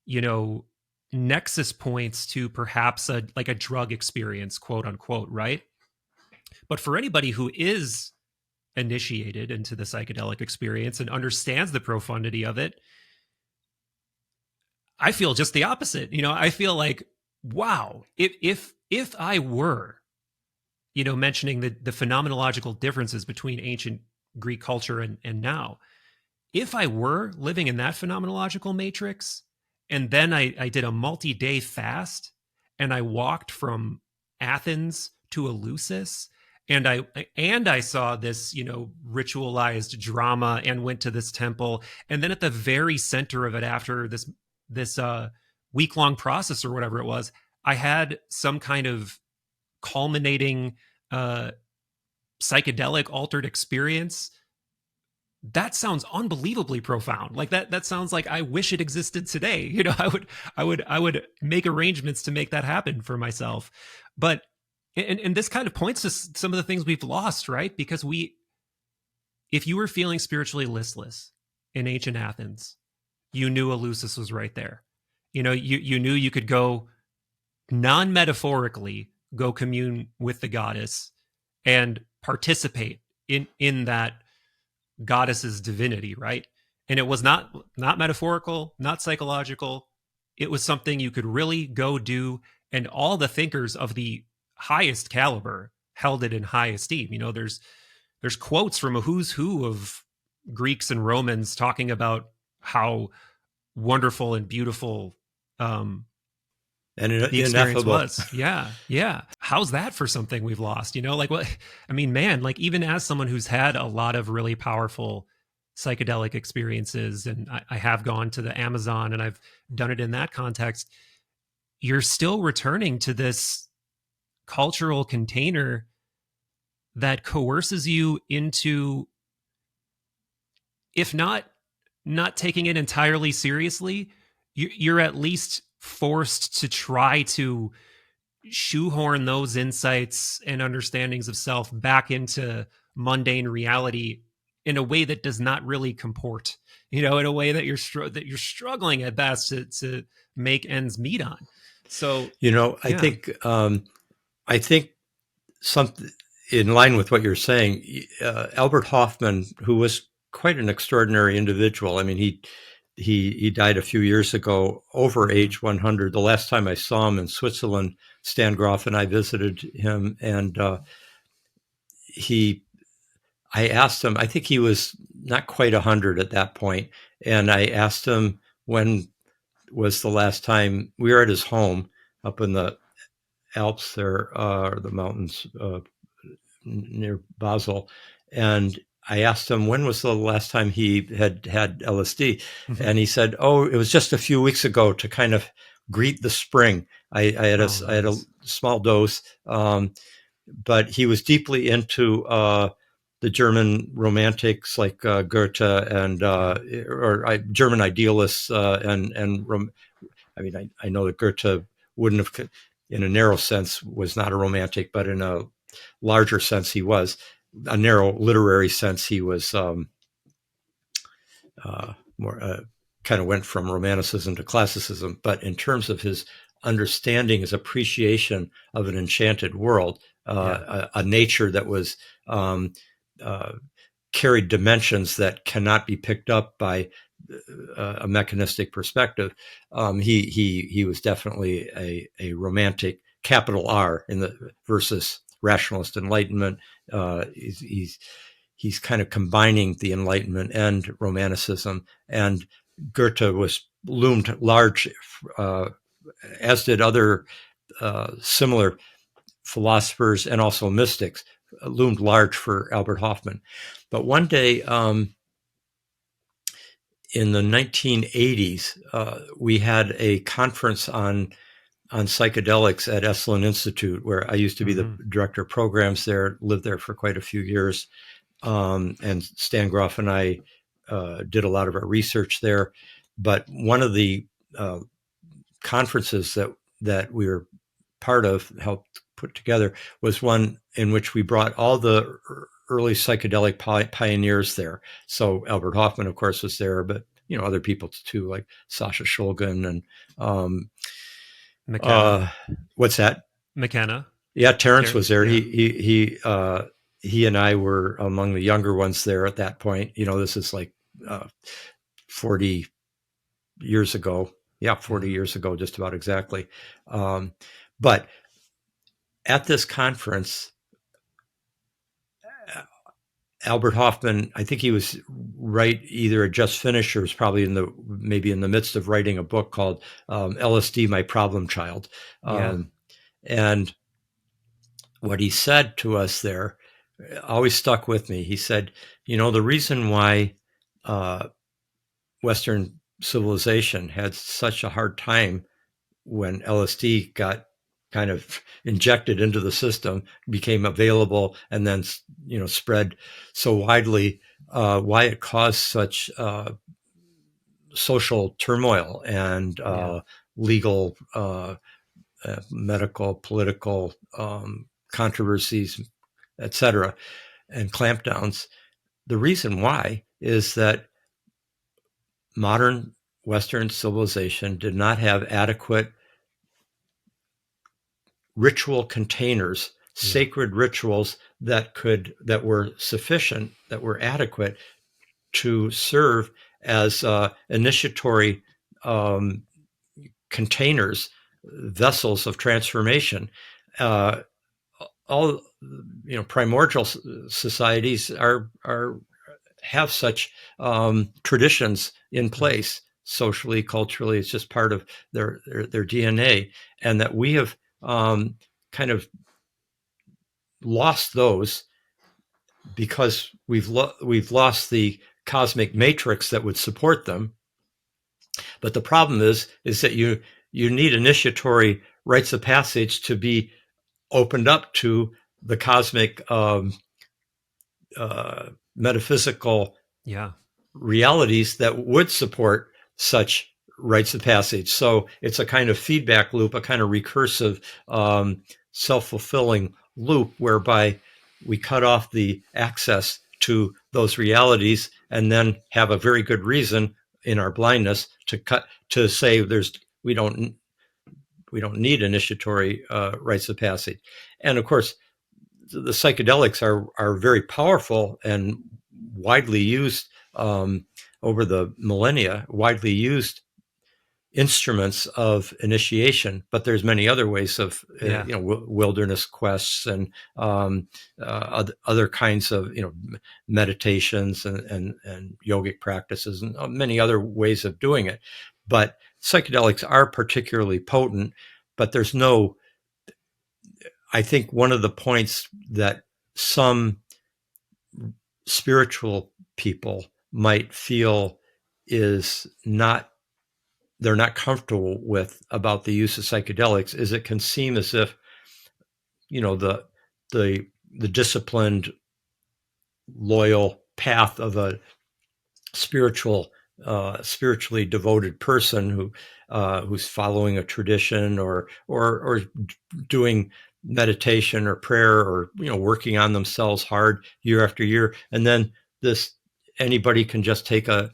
you know, nexus points to perhaps a drug experience, quote unquote, right? But for anybody who is initiated into the psychedelic experience and understands the profundity of it, I feel just the opposite. I feel like, wow, if I were, mentioning the phenomenological differences between ancient Greek culture and now, if I were living in that phenomenological matrix, and then I did a multi-day fast, and I walked from Athens to Eleusis, and I saw this, ritualized drama, and went to this temple, and then at the very center of it, after this week-long process or whatever it was, I had some kind of culminating uh, psychedelic altered experience. That sounds unbelievably profound. Like that sounds like I wish it existed today. I would make arrangements to make that happen for myself. But and this kind of points to some of the things we've lost, right? Because if you were feeling spiritually listless in ancient Athens, you knew Eleusis was right there. You knew you could go non-metaphorically, go commune with the goddess and participate in that goddess's divinity, right? And it was not metaphorical, not psychological. It was something you could really go do, and all the thinkers of the highest caliber held it in high esteem. There's quotes from a who's who of Greeks and Romans talking about how wonderful and beautiful And the experience ineffable. was. Yeah. How's that for something we've lost? Like what? I mean, man, like even as someone who's had a lot of really powerful psychedelic experiences, and I have gone to the Amazon and I've done it in that context, you're still returning to this cultural container that coerces you into, if not taking it entirely seriously, you're at least forced to try to shoehorn those insights and understandings of self back into mundane reality in a way that does not really comport, in a way that you're struggling at best to make ends meet on. So I yeah. think something in line with what you're saying. Albert Hoffman, who was quite an extraordinary individual. I mean, he died a few years ago, over age 100. The last time I saw him in Switzerland, Stan Groff and I visited him, and I asked him, I think he was not quite 100 at that point, and I asked him when was the last time we were at his home up in the Alps there, the mountains near Basel, and I asked him when was the last time he had LSD, and he said, "Oh, it was just a few weeks ago to kind of greet the spring. I had a small dose, but he was deeply into the German romantics like Goethe and German idealists I mean, I know that Goethe wouldn't have, in a narrow sense, was not a romantic, but in a larger sense, he was. A narrow literary sense, he was more kind of went from romanticism to classicism. But in terms of his understanding, his appreciation of an enchanted world, a nature that was carried dimensions that cannot be picked up by a mechanistic perspective, he was definitely a romantic, capital R, in the versus rationalist Enlightenment. He's kind of combining the Enlightenment and Romanticism, and Goethe was loomed large, as did other similar philosophers and also mystics, loomed large for Albert Hofmann. But one day, in the 1980s, we had a conference on psychedelics at Esalen Institute, where I used to be the director of programs there, lived there for quite a few years. And Stan Groff and I did a lot of our research there. But one of the conferences that we were part of, helped put together, was one in which we brought all the early psychedelic pioneers there. So Albert Hofmann, of course, was there, but other people too, like Sasha Shulgin and McKenna. What's that? McKenna. Yeah, Terence was there. Yeah. He and I were among the younger ones there at that point. This is like 40 years ago. Yeah, 40 years ago, just about exactly. But at this conference, Albert Hofmann, I think he was either just finished or was probably maybe in the midst of writing a book called LSD, My Problem Child. And what he said to us there always stuck with me. He said, the reason why Western civilization had such a hard time when LSD got kind of injected into the system, became available, and then spread so widely, why it caused such social turmoil and legal, medical, political controversies, etc., and clampdowns. The reason why is that modern Western civilization did not have adequate ritual containers, sacred rituals that were sufficient, that were adequate to serve as initiatory containers, vessels of transformation. All primordial societies have such traditions in place, socially, culturally. It's just part of their DNA, and that we have kind of lost those because we've lost the cosmic matrix that would support them. But the problem is that you need initiatory rites of passage to be opened up to the cosmic metaphysical realities that would support such rites of passage. So it's a kind of feedback loop, a kind of recursive, self-fulfilling loop, whereby we cut off the access to those realities and then have a very good reason in our blindness to say we don't need initiatory rites of passage. And of course, the psychedelics are very powerful and widely used over the millennia, widely used instruments of initiation, but there's many other ways of Yeah. wilderness quests and other kinds of meditations and yogic practices and many other ways of doing it. But psychedelics are particularly potent. But there's no. I think one of the points that some spiritual people might feel is not they're not comfortable with about the use of psychedelics is it can seem as if the the disciplined loyal path of a spiritually devoted person who's following a tradition or doing meditation or prayer or working on themselves hard year after year, and then this anybody can just take a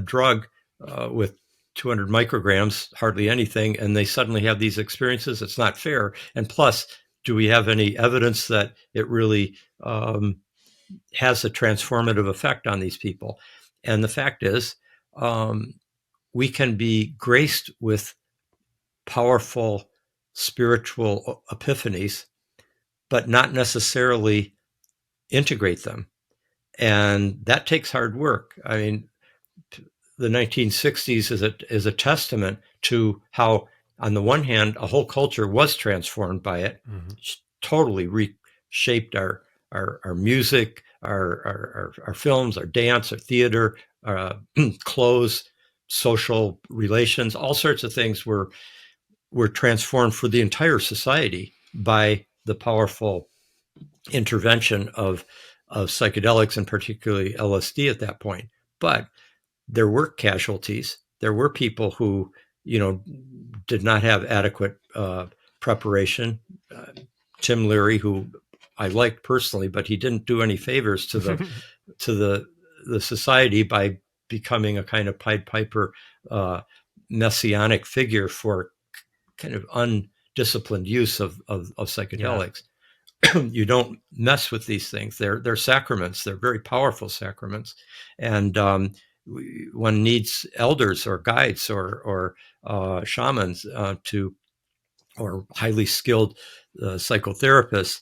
drug with 200 micrograms, hardly anything, and they suddenly have these experiences. It's not fair. And plus, do we have any evidence that it really has a transformative effect on these people? And the fact is, we can be graced with powerful spiritual epiphanies, but not necessarily integrate them. And that takes hard work. I mean, the 1960s is a testament to how, on the one hand, a whole culture was transformed by it, totally reshaped our music, our films, our dance, our theater, clothes, social relations, all sorts of things were transformed for the entire society by the powerful intervention of psychedelics and particularly LSD at that point. But there were casualties. There were people who, did not have adequate preparation. Tim Leary, who I liked personally, but he didn't do any favors to the society by becoming a kind of Pied Piper messianic figure for kind of undisciplined use of psychedelics. Yeah. You don't mess with these things. They're sacraments. They're very powerful sacraments, and one needs elders or guides or shamans or highly skilled psychotherapists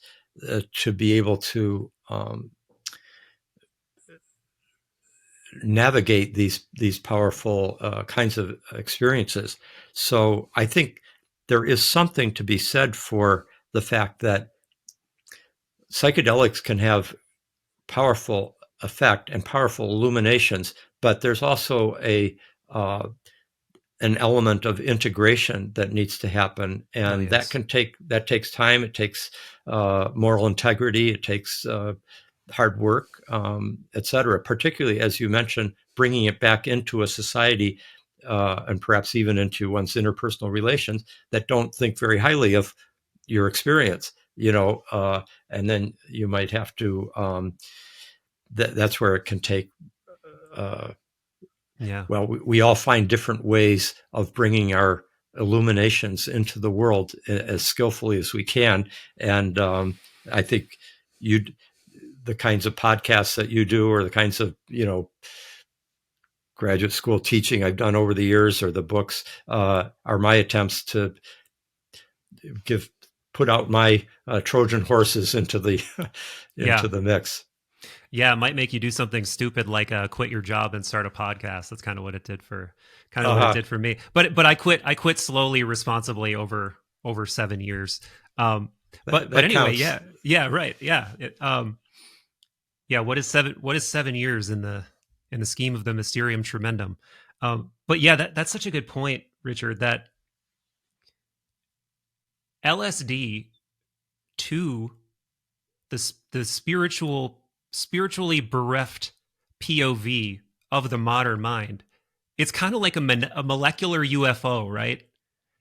to be able to navigate these powerful kinds of experiences. So I think there is something to be said for the fact that psychedelics can have powerful effect and powerful illuminations, but there's also an element of integration that needs to happen, and that takes time. It takes moral integrity. It takes hard work, etc. Particularly, as you mentioned, bringing it back into a society and perhaps even into one's interpersonal relations that don't think very highly of your experience. And then you might have to. That's where it can take. Well, we all find different ways of bringing our illuminations into the world as skillfully as we can. And I think the kinds of podcasts that you do, or the kinds of, graduate school teaching I've done over the years, or the books are my attempts to put out my Trojan horses into the mix. Yeah, it might make you do something stupid like quit your job and start a podcast. That's kind of what it did for what it did for me. But I quit slowly, responsibly over 7 years. But anyway, counts. yeah, right, yeah. What is 7 years in the scheme of the Mysterium Tremendum? But yeah, that's such a good point, Richard. That LSD to the spiritually bereft POV of the modern mind, it's kind of like a molecular UFO, right?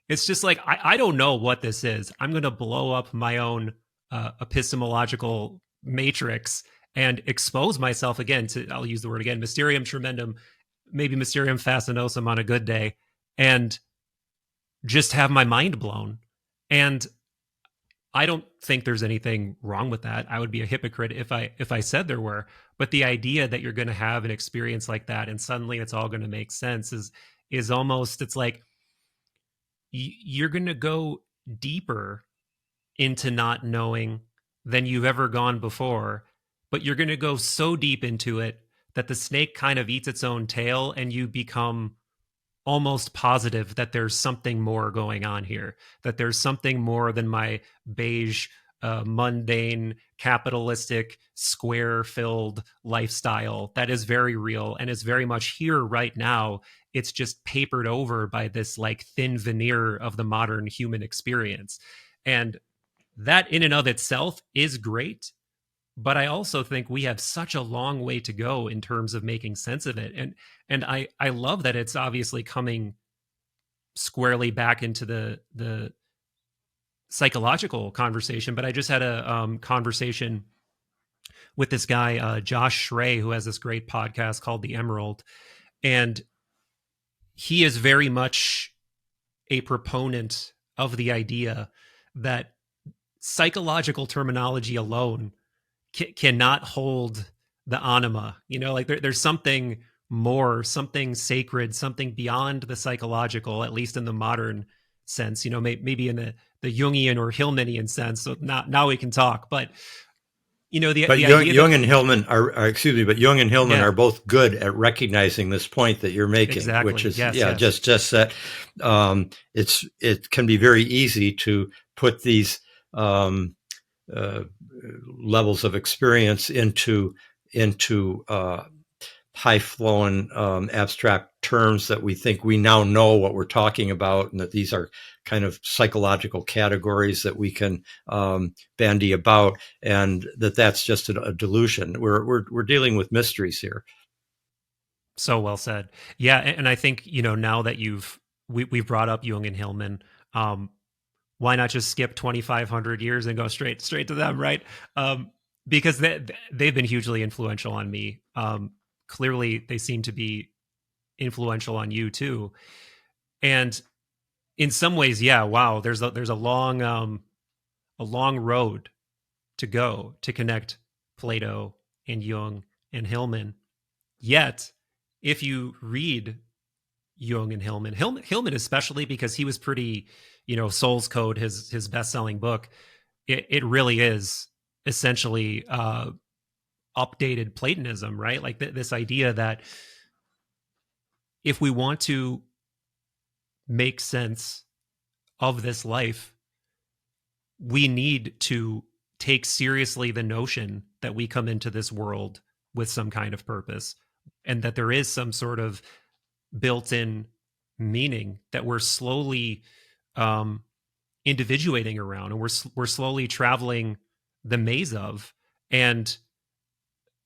It's just like, I don't know what this is. I'm going to blow up my own epistemological matrix and expose myself again to, I'll use the word again, Mysterium Tremendum, maybe Mysterium Fascinosum on a good day, and just have my mind blown. And I don't think there's anything wrong with that. I would be a hypocrite if I said there were. But the idea that you're going to have an experience like that and suddenly it's all going to make sense is almost, it's like you're going to go deeper into not knowing than you've ever gone before, but you're going to go so deep into it that the snake kind of eats its own tail and you become almost positive that there's something more going on here, that there's something more than my beige, mundane, capitalistic, square filled lifestyle that is very real and is very much here right now. It's just papered over by this like thin veneer of the modern human experience. And that in and of itself is great. But I also think we have such a long way to go in terms of making sense of it. And I love that it's obviously coming squarely back into the psychological conversation. But I just had a conversation with this guy, Josh Schrey, who has this great podcast called The Emerald. And he is very much a proponent of the idea that psychological terminology alone cannot hold the anima. Like there's something more, something sacred, something beyond the psychological, at least in the modern sense, maybe in the Jungian or Hillmanian sense. So now we can talk. But but the Jung, idea Jung that, and Hillman are excuse me, but Jung and Hillman yeah, are both good at recognizing this point that you're making, exactly. which is Yes. just that it can be very easy to put these uh, levels of experience into high flowing abstract terms that we think we now know what we're talking about, and that these are kind of psychological categories that we can bandy about, and that's just a delusion. We're dealing with mysteries here. So well said. Yeah, and I think now that we've brought up Jung and Hillman, why not just skip 2,500 years and go straight to them, right? Because they've been hugely influential on me. Clearly, they seem to be influential on you too. And in some ways, yeah, wow. There's a long road to go to connect Plato and Jung and Hillman. Yet, if you read Jung and Hillman especially, because he was pretty, Soul's Code, his best-selling book, it really is essentially updated Platonism, right? Like this idea that if we want to make sense of this life, we need to take seriously the notion that we come into this world with some kind of purpose, and that there is some sort of built-in meaning that we're slowly individuating around, and we're slowly traveling the maze of. And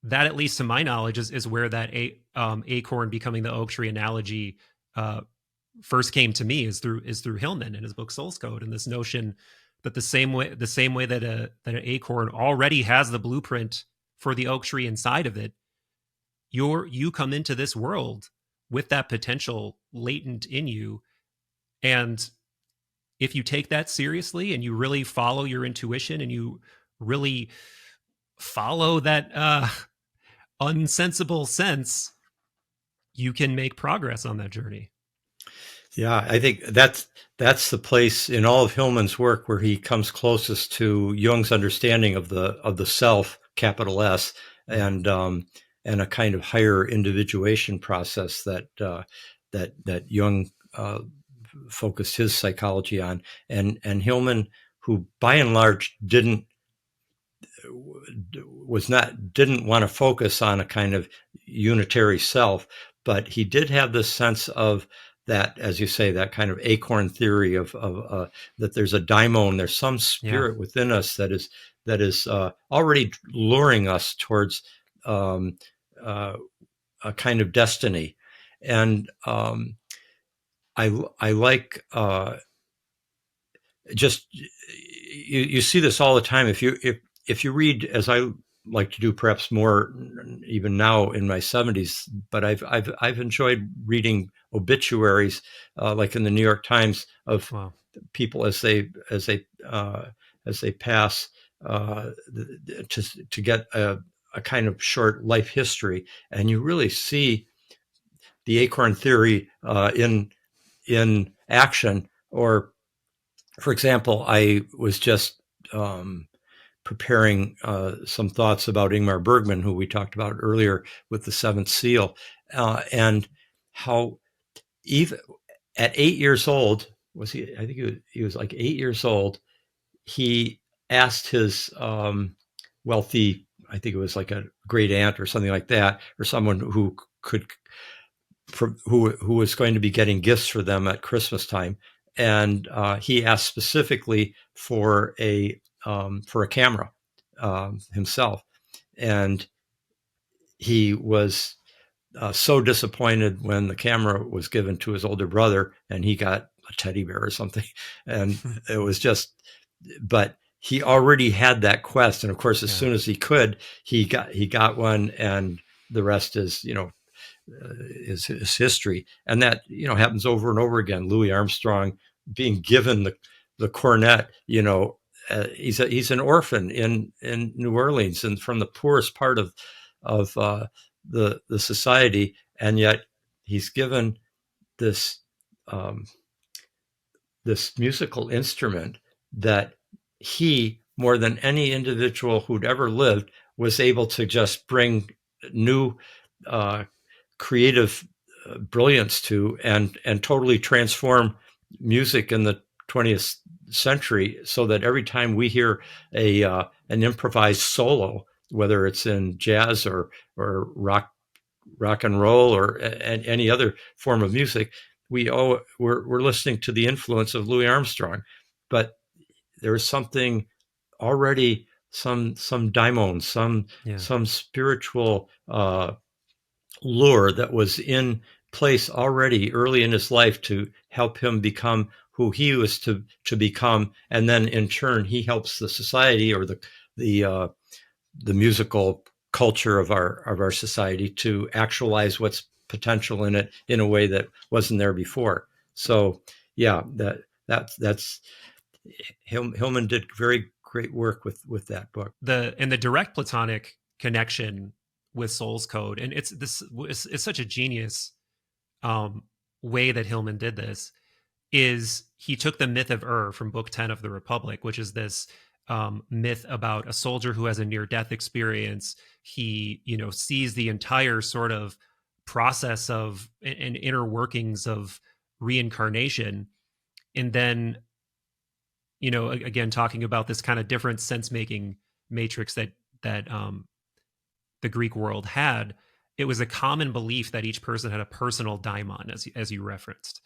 that, at least to my knowledge, is where that acorn becoming the oak tree analogy first came to me, is through Hillman in his book Soul's Code, and this notion that the same way that an acorn already has the blueprint for the oak tree inside of it, you come into this world with that potential latent in you. And if you take that seriously and you really follow your intuition and you really follow that unsensible sense, you can make progress on that journey. Yeah, I think that's the place in all of Hillman's work where he comes closest to Jung's understanding of the self, capital S, and a kind of higher individuation process that Jung focused his psychology on, and Hillman, who by and large didn't want to focus on a kind of unitary self, but he did have this sense of that, as you say, that kind of acorn theory of that there's a daimon, there's some spirit within us that is already luring us towards a kind of destiny. And I like just you see this all the time if you read, as I like to do, perhaps more even now in my 70s, but I've enjoyed reading obituaries like in the New York Times of people as they pass to get a kind of short life history, and you really see the acorn theory in action. Or, for example, I was just preparing some thoughts about Ingmar Bergman, who we talked about earlier with the Seventh Seal, and how even at 8 years old, was he? I think he was like 8 years old. He asked his wealthy, I think it was like a great aunt or something like that, or someone who could, who was going to be getting gifts for them at Christmas time, and he asked specifically for a camera himself, and he was so disappointed when the camera was given to his older brother and he got a teddy bear or something. And it was just, but he already had that quest. And of course, as soon as he could, he got one, and the rest is, is history. And that, happens over and over again. Louis Armstrong being given the cornet, he's an orphan in New Orleans, and from the poorest part of the society, and yet he's given this this musical instrument that he, more than any individual who'd ever lived, was able to just bring new creative brilliance to, and totally transform music in the 20th century, so that every time we hear an improvised solo, whether it's in jazz or rock and roll or any other form of music, we're listening to the influence of Louis Armstrong. But there's something already, some daimon, some spiritual lure that was in place already early in his life to help him become who he was to become, and then in turn he helps the society, or the musical culture of our society, to actualize what's potential in it in a way that wasn't there before. So yeah, that's Hillman did very great work with that book. The direct Platonic connection with Soul's Code, and it's such a genius way that Hillman did this, is he took the myth of from Book 10 of the Republic, which is this myth about a soldier who has a near-death experience. He, sees the entire sort of process of and inner workings of reincarnation, and then, again, talking about this kind of different sense-making matrix that the Greek world had. It was a common belief that each person had a personal daimon, as you referenced,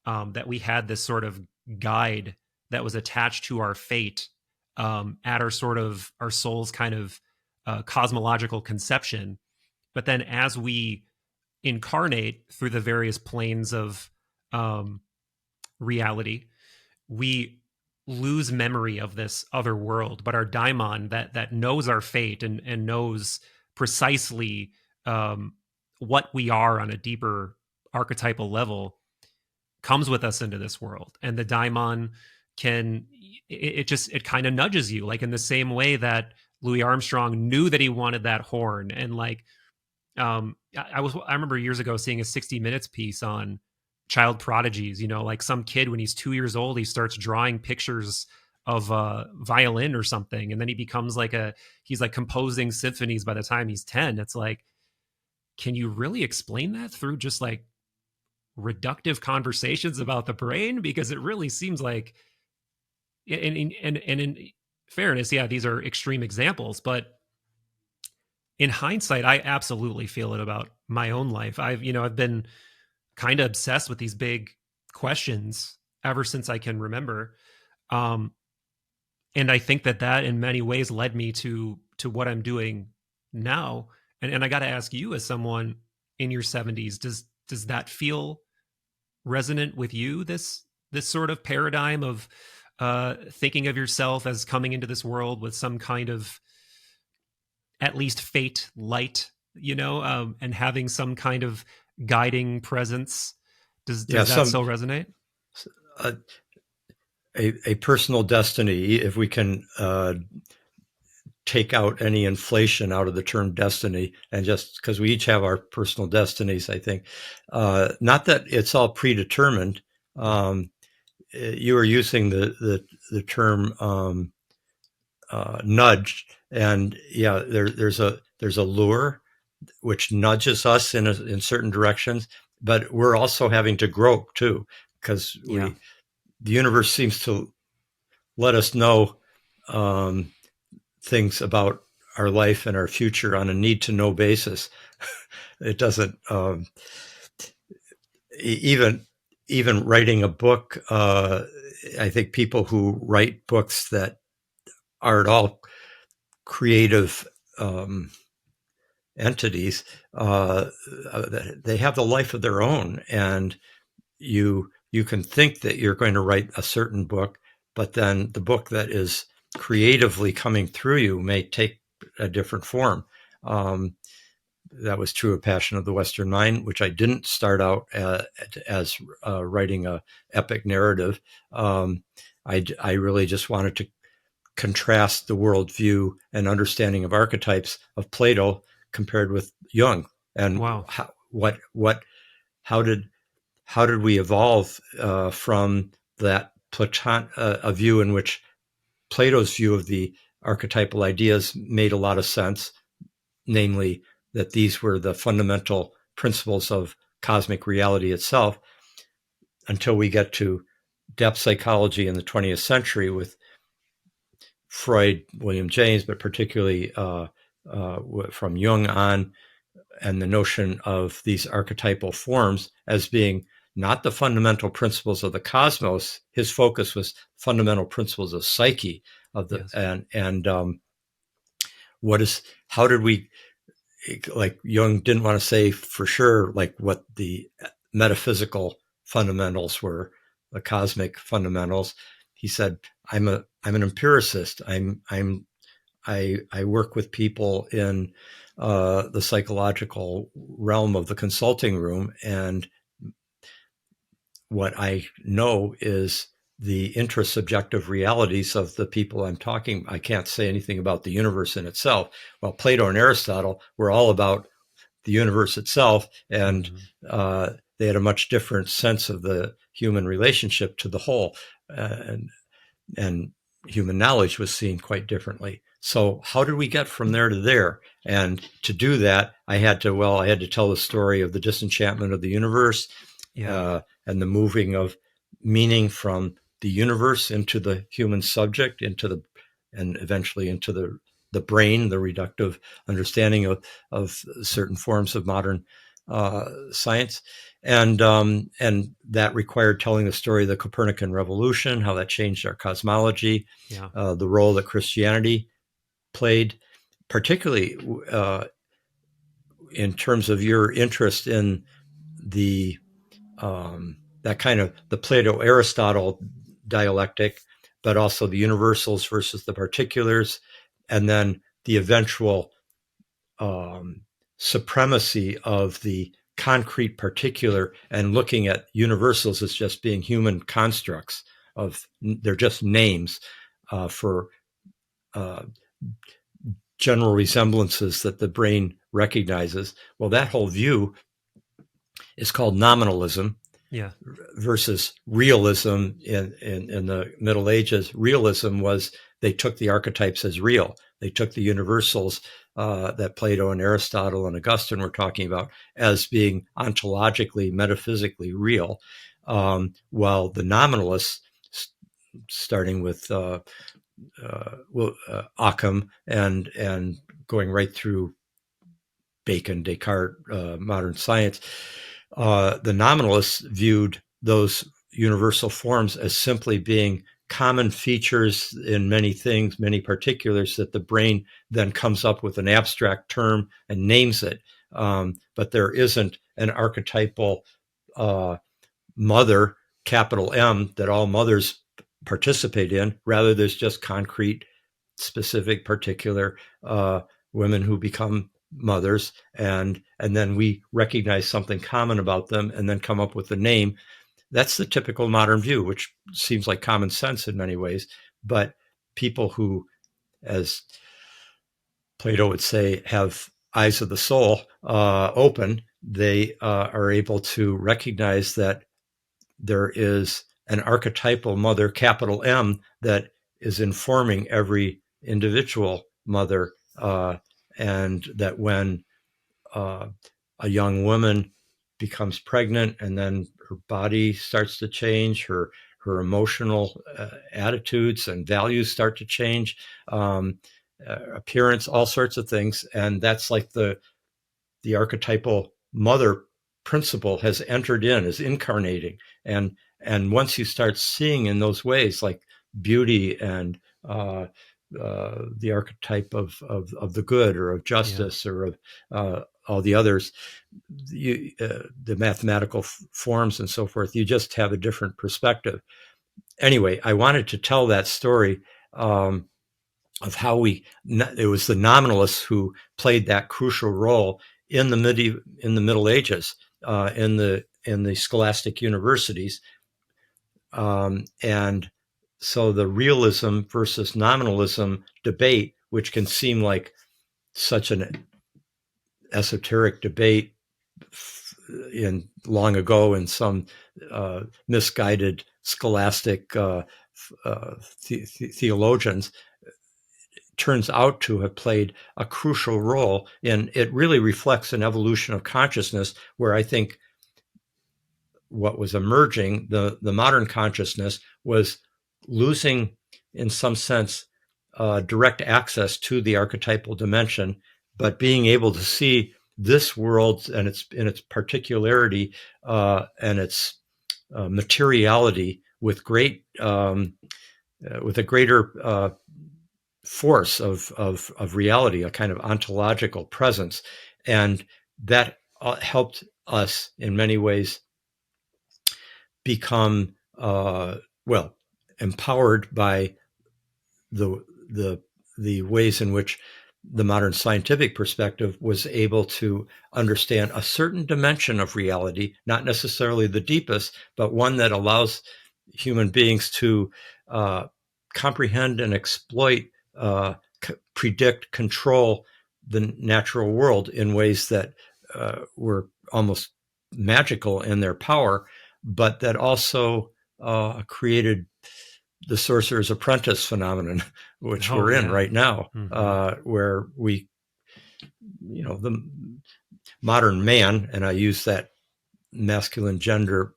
that we had this sort of guide that was attached to our fate at our soul's kind of cosmological conception. But then as we incarnate through the various planes of reality, we lose memory of this other world. But our daimon that knows our fate and knows precisely what we are on a deeper archetypal level comes with us into this world. And the daimon it kind of nudges you, like in the same way that Louis Armstrong knew that he wanted that horn. And like, I remember years ago seeing a 60 Minutes piece on child prodigies, like some kid, when he's 2 years old, he starts drawing pictures of a violin or something. And then he becomes he's like composing symphonies by the time he's 10. It's like, can you really explain that through just like reductive conversations about the brain? Because it really seems like, and in fairness, yeah, these are extreme examples, but in hindsight, I absolutely feel it about my own life. I've been kind of obsessed with these big questions ever since I can remember. And I think that in many ways led me to what I'm doing now. And I got to ask you, as someone in your 70s, does that feel resonant with you? This sort of paradigm of thinking of yourself as coming into this world with some kind of at least fate light, and having some kind of guiding presence. Does that so resonate? A personal destiny, if we can take out any inflation out of the term destiny, and just because we each have our personal destinies, I think. Not that it's all predetermined. You were using the term nudge, and yeah, there's a lure which nudges us in certain directions, but we're also having to grope too, because the universe seems to let us know things about our life and our future on a need to know basis. It doesn't even writing a book. I think people who write books that are at all creative entities, they have the life of their own, and you can think that you're going to write a certain book, but then the book that is creatively coming through you may take a different form. That was true of Passion of the Western Mind, which I didn't start out as writing a epic narrative. I really just wanted to contrast the worldview and understanding of archetypes of Plato compared with Jung, and how did we evolve from that Platon, a view in which Plato's view of the archetypal ideas made a lot of sense, namely that these were the fundamental principles of cosmic reality itself, until we get to depth psychology in the 20th century with Freud, William James, but particularly from Jung on, and the notion of these archetypal forms as being not the fundamental principles of the cosmos. His focus was fundamental principles of psyche of the how did we, like Jung didn't want to say for sure like what the metaphysical fundamentals were, the cosmic fundamentals. He said, I'm an empiricist. I work with people in the psychological realm of the consulting room, and what I know is the intrasubjective realities of the people I'm talking. I can't say anything about the universe in itself. Well, Plato and Aristotle were all about the universe itself, and they had a much different sense of the human relationship to the whole, and human knowledge was seen quite differently. So how did we get from there to there? And to do that, I had to tell the story of the disenchantment of the universe, and the moving of meaning from the universe into the human subject, and eventually into the brain, the reductive understanding of certain forms of modern science. And that required telling the story of the Copernican revolution, how that changed our cosmology, the role that Christianity played, particularly in terms of your interest in the that kind of the Plato-Aristotle dialectic, but also the universals versus the particulars, and then the eventual supremacy of the concrete particular, and looking at universals as just being human constructs they're just names for general resemblances that the brain recognizes. Well, that whole view is called nominalism, versus realism in the Middle Ages. Realism was they took the archetypes as real. They took the universals that Plato and Aristotle and Augustine were talking about as being ontologically, metaphysically real, while the nominalists, starting with Occam and going right through Bacon, Descartes, modern science, the nominalists viewed those universal forms as simply being common features in many things, many particulars, that the brain then comes up with an abstract term and names it. But there isn't an archetypal mother, capital M, that all mothers participate in. Rather, there's just concrete, specific, particular women who become mothers, and then we recognize something common about them and then come up with a name. That's the typical modern view, which seems like common sense in many ways. But people who, as Plato would say, have eyes of the soul open, they are able to recognize that there is an archetypal mother, capital M, that is informing every individual mother, and that when a young woman becomes pregnant and then her body starts to change, her emotional attitudes and values start to change, appearance, all sorts of things, and that's like the archetypal mother principle has entered in, is incarnating, and once you start seeing in those ways, like beauty and the archetype of the good or of justice or of all the others, the mathematical forms and so forth, you just have a different perspective. Anyway, I wanted to tell that story of how it was the nominalists who played that crucial role in the Middle Ages, in the scholastic universities, and so the realism versus nominalism debate, which can seem like such an esoteric debate in long ago in some misguided scholastic theologians, turns out to have played a crucial role, and it really reflects an evolution of consciousness where I think what was emerging, the modern consciousness, was losing, in some sense, direct access to the archetypal dimension, but being able to see this world and its in its particularity and its materiality with with a greater force of reality, a kind of ontological presence, and that helped us in many ways become well empowered by the the the ways in which the modern scientific perspective was able to understand a certain dimension of reality, not necessarily the deepest, but one that allows human beings to comprehend and exploit, predict, control the natural world in ways that were almost magical in their power, but that also created the Sorcerer's Apprentice phenomenon, which we're in right now, where the modern man, and I use that masculine gender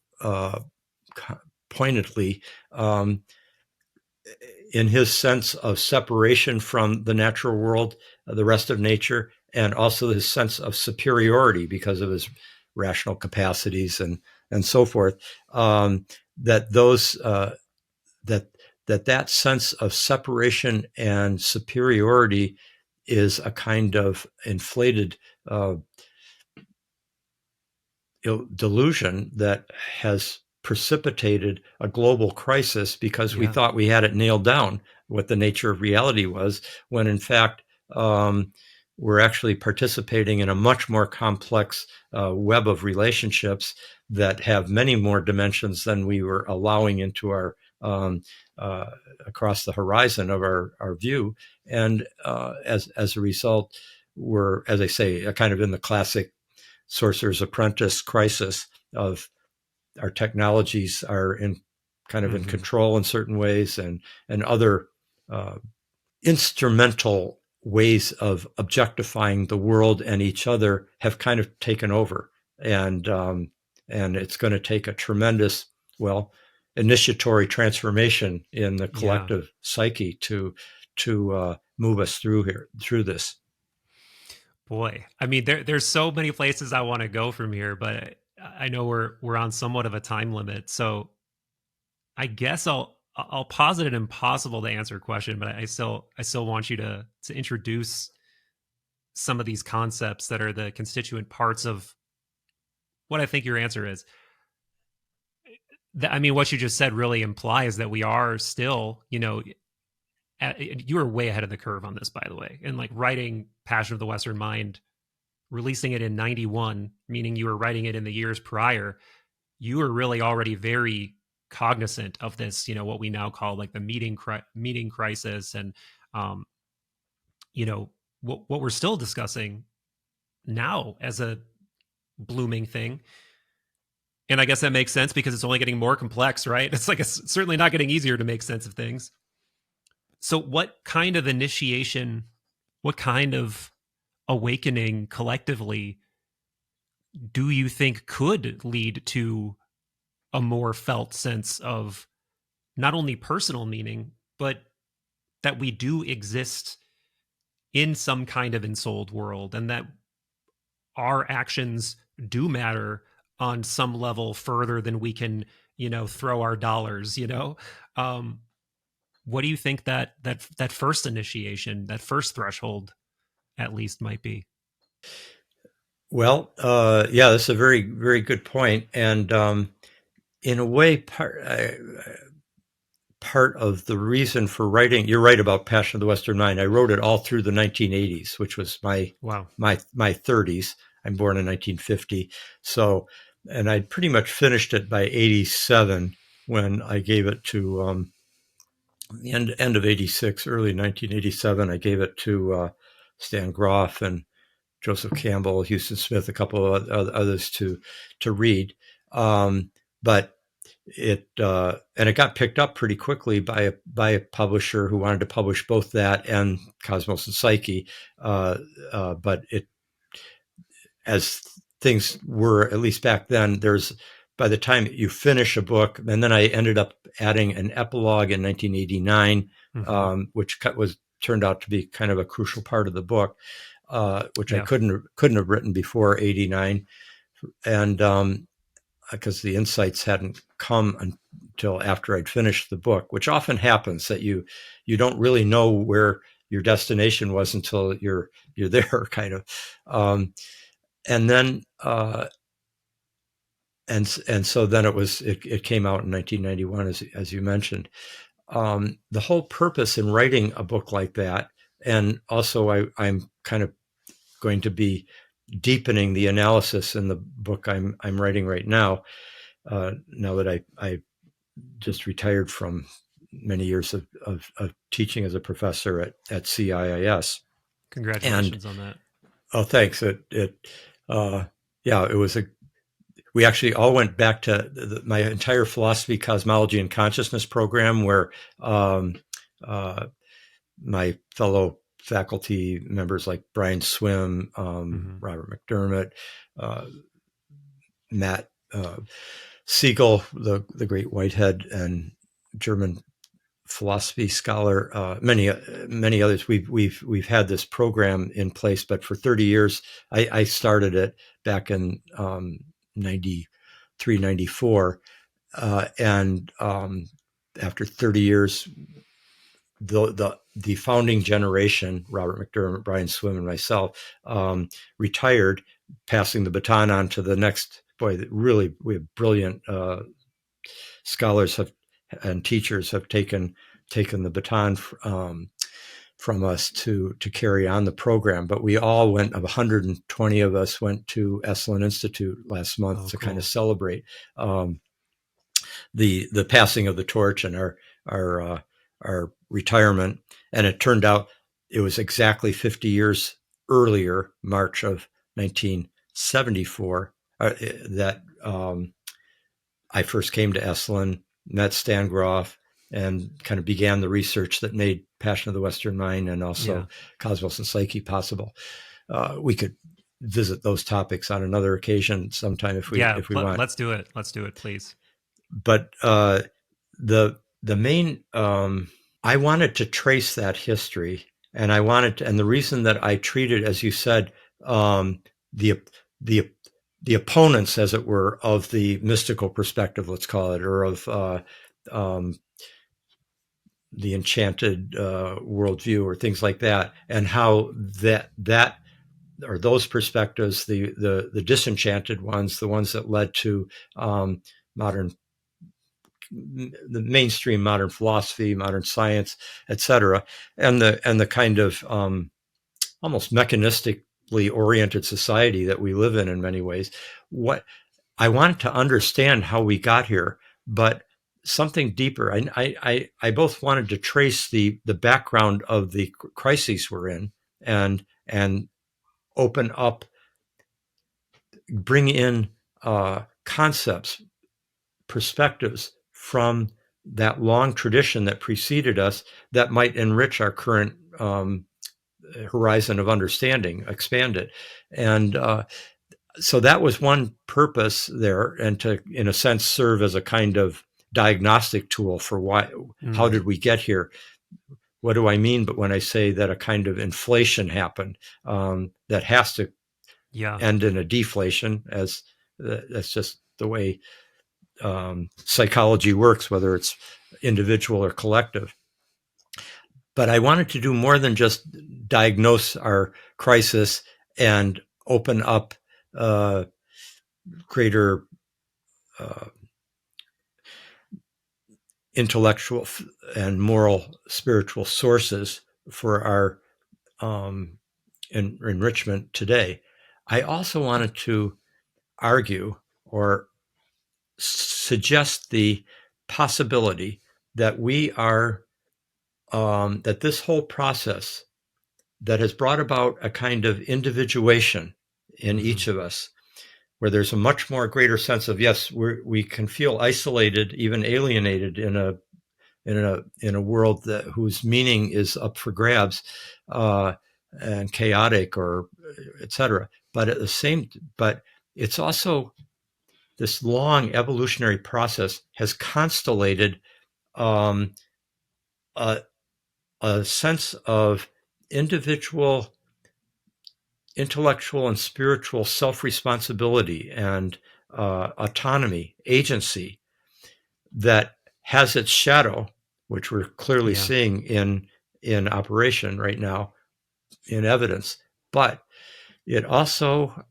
pointedly, in his sense of separation from the natural world, the rest of nature, and also his sense of superiority because of his rational capacities and so forth, that those that sense of separation and superiority is a kind of inflated delusion that has precipitated a global crisis because we thought we had it nailed down what the nature of reality was, when in fact we're actually participating in a much more complex web of relationships that have many more dimensions than we were allowing into our across the horizon of our view. And as a result, we're, as I say, kind of in the classic Sorcerer's Apprentice crisis of our technologies are in kind of in control in certain ways, and other instrumental ways of objectifying the world and each other have kind of taken over. And it's going to take a tremendous, initiatory transformation in the collective psyche to move us through this. Boy, I mean, there's so many places I want to go from here, but I know we're on somewhat of a time limit, so I guess I'll posit an impossible to answer question, but I still want you to introduce some of these concepts that are the constituent parts of what I think your answer is. I mean, what you just said really implies that we are still, you were way ahead of the curve on this, by the way, and like writing Passion of the Western Mind, releasing it in 91, meaning you were writing it in the years prior. You were really already very cognizant of this, what we now call like the meeting crisis, and what we're still discussing now as a blooming thing. And I guess that makes sense because it's only getting more complex, right? It's like it's certainly not getting easier to make sense of things. So, what kind of initiation, what kind of awakening collectively do you think could lead to a more felt sense of not only personal meaning, but that we do exist in some kind of ensouled world and that our actions do matter on some level further than we can, throw our dollars, Um, what do you think that first initiation, that first threshold at least might be? Well, yeah, that's a very, very good point. And in a way, part of the reason for writing, you're right about Passion of the Western Mind. I wrote it all through the 1980s, which was Wow. my 30s. I'm born in 1950. So, and I'd pretty much finished it by 87 when I gave it to the end of 86, early 1987. I gave it to Stan Groff and Joesph Campbell, Houston Smith, a couple of others to read. But it and it got picked up pretty quickly by a publisher who wanted to publish both that and Cosmos and Psyche. But it, as things were, at least back then, there's, by the time you finish a book, and then I ended up adding an epilogue in 1989, which was turned out to be kind of a crucial part of the book, which I couldn't have written before 89, and because the insights hadn't come until after I'd finished the book, which often happens, that you don't really know where your destination was until you're there, kind of. And then and so then it came out in 1991, as you mentioned. The whole purpose in writing a book like that, and also I'm kind of going to be deepening the analysis in the book I'm writing right now. Now that I just retired from many years of teaching as a professor at CIIS. Congratulations on that. Oh, thanks. Yeah, it was we actually all went back to my entire philosophy, cosmology, and consciousness program, where my fellow faculty members like Brian Swim, Robert McDermott, Matt Siegel, the great Whitehead and German philosophy scholar, many others. We've had this program in place, but for 30 years, I started it back in 93, 94, and after 30 years, the founding generation, Robert McDermott, Brian Swim, and myself, retired, passing the baton on to the next. Boy, really, we have brilliant scholars and teachers have taken the baton from us to carry on the program. But we all went, 120 of us went to Esalen Institute last month to kind of celebrate the passing of the torch and our retirement. And it turned out it was exactly 50 years earlier, March of 1974, that I first came to Esalen, met Stan Groff, and kind of began the research that made Passion of the Western Mind and also Cosmos and Psyche possible. We could visit those topics on another occasion sometime if we want. Let's do it. Let's do it, please. But the main, I wanted to trace that history, and and the reason that I treated, as you said, the opponents, as it were, of the mystical perspective, let's call it, or of the enchanted worldview, or things like that, and how that or those perspectives, the disenchanted ones, the ones that led to the mainstream modern philosophy, modern science, etc., and the kind of almost mechanistically oriented society that we live in many ways. What I wanted to understand how we got here, but something deeper. I both wanted to trace the background of the crises we're in, and open up, bring in concepts, perspectives from that long tradition that preceded us that might enrich our current horizon of understanding, expand it. And so that was one purpose there, and to, in a sense, serve as a kind of diagnostic tool for how did we get here? What do I mean? But when I say that a kind of inflation happened, that has to end in a deflation, as that's just the way psychology works, whether it's individual or collective. But I wanted to do more than just diagnose our crisis and open up greater intellectual and moral, spiritual sources for our enrichment today. I also wanted to argue or suggest the possibility that we are, that this whole process that has brought about a kind of individuation in each of us, where there's a much more greater sense of, yes, we can feel isolated, even alienated in a world whose meaning is up for grabs, and chaotic, or etc. But but it's also, this long evolutionary process has constellated a sense of individual intellectual and spiritual self-responsibility and autonomy, agency, that has its shadow, which we're clearly seeing in operation right now, in evidence. But it also,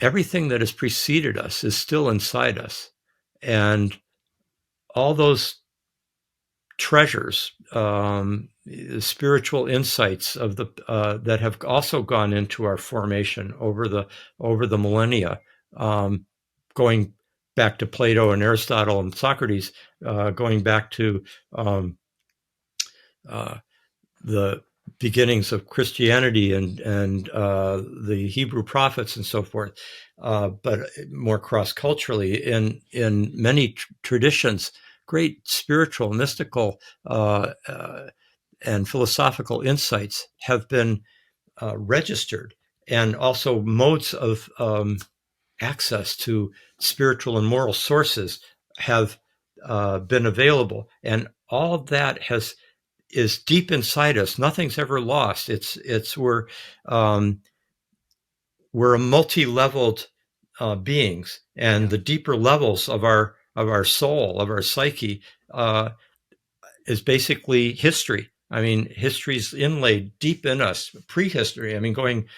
everything that has preceded us is still inside us, and all those treasures, spiritual insights of the that have also gone into our formation over the millennia, going back to Plato and Aristotle and Socrates, going back to the beginnings of Christianity and the Hebrew prophets and so forth, but more cross-culturally in many traditions. Great spiritual, mystical, and philosophical insights have been registered, and also modes of access to spiritual and moral sources have been available, and all of that is deep inside us. Nothing's ever lost. We're a multi-leveled beings, and the deeper levels of our soul, of our psyche, is basically history. I mean, history's inlaid deep in us, prehistory. I mean, going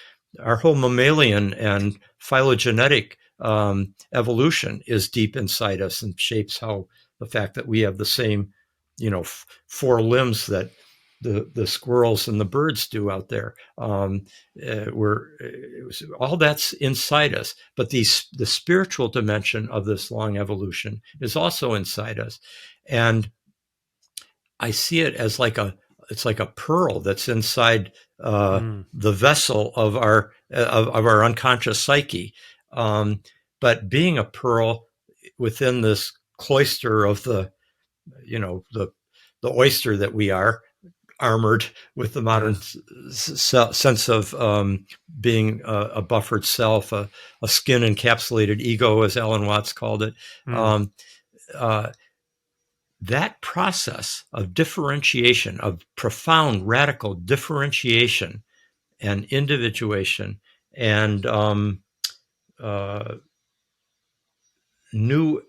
our whole mammalian and phylogenetic evolution is deep inside us, and shapes how the fact that we have the same, four limbs that the squirrels and the birds do out there. All that's inside us, but the spiritual dimension of this long evolution is also inside us, and I see it as it's like a pearl that's inside the vessel of our unconscious psyche. But being a pearl within this cloister of the oyster that we are, armored with the modern sense of being a buffered self, a skin encapsulated ego, as Alan Watts called it. That process of differentiation, of profound, radical differentiation and individuation, and new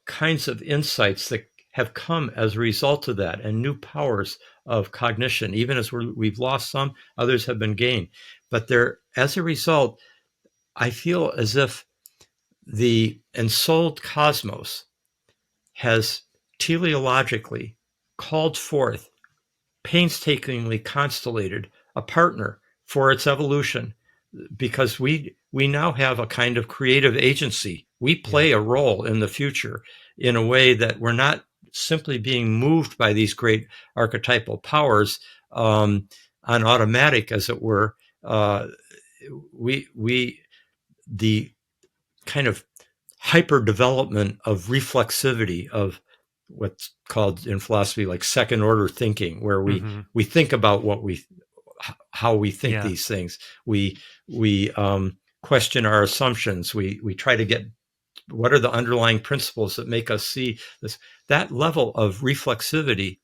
kinds of insights that have come as a result of that, and new powers of cognition. Even as we've lost some, others have been gained. But as a result, I feel as if the ensouled cosmos has teleologically called forth, painstakingly constellated a partner for its evolution, because we now have a kind of creative agency. We play a role in the future in a way that we're not simply being moved by these great archetypal powers, on automatic, as it were. We the kind of hyper development of reflexivity, of what's called in philosophy like second order thinking, where we think about how we think these things. We question our assumptions. We try to get what are the underlying principles that make us see this. That level of reflexivity,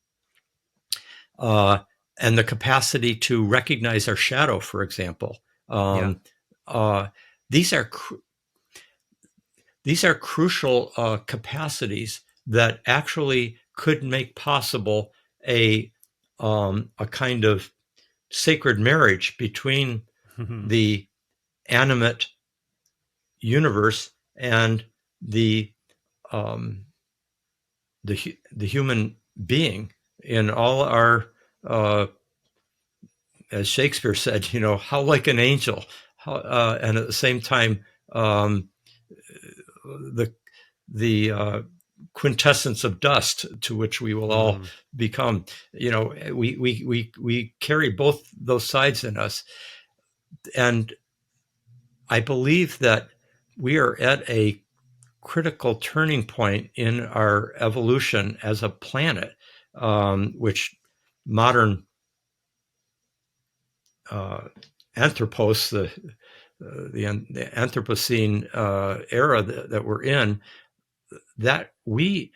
uh, and the capacity to recognize our shadow, for example. Uh, these are these are crucial capacities that actually could make possible a kind of sacred marriage between the animate universe and the um, the human being in all our, as Shakespeare said, how like an angel, and at the same time, the quintessence of dust to which we will all become. We carry both those sides in us, and I believe that we are at a critical turning point in our evolution as a planet, which modern anthropos, the Anthropocene era that we're in, that we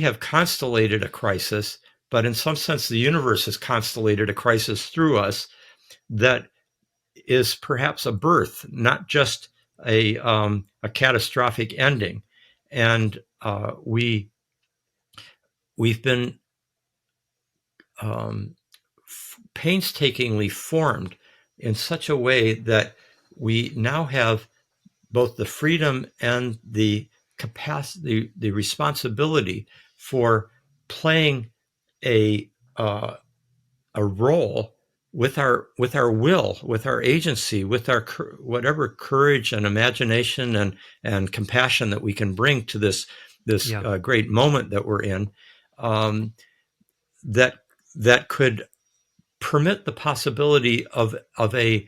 have constellated a crisis, but in some sense the universe has constellated a crisis through us that is perhaps a birth, not just a catastrophic ending. And we've been painstakingly formed in such a way that we now have both the freedom and the capacity, the responsibility for playing a role with our will, with our agency, with our whatever courage and imagination and compassion that we can bring to this great moment that we're in, that could permit the possibility of a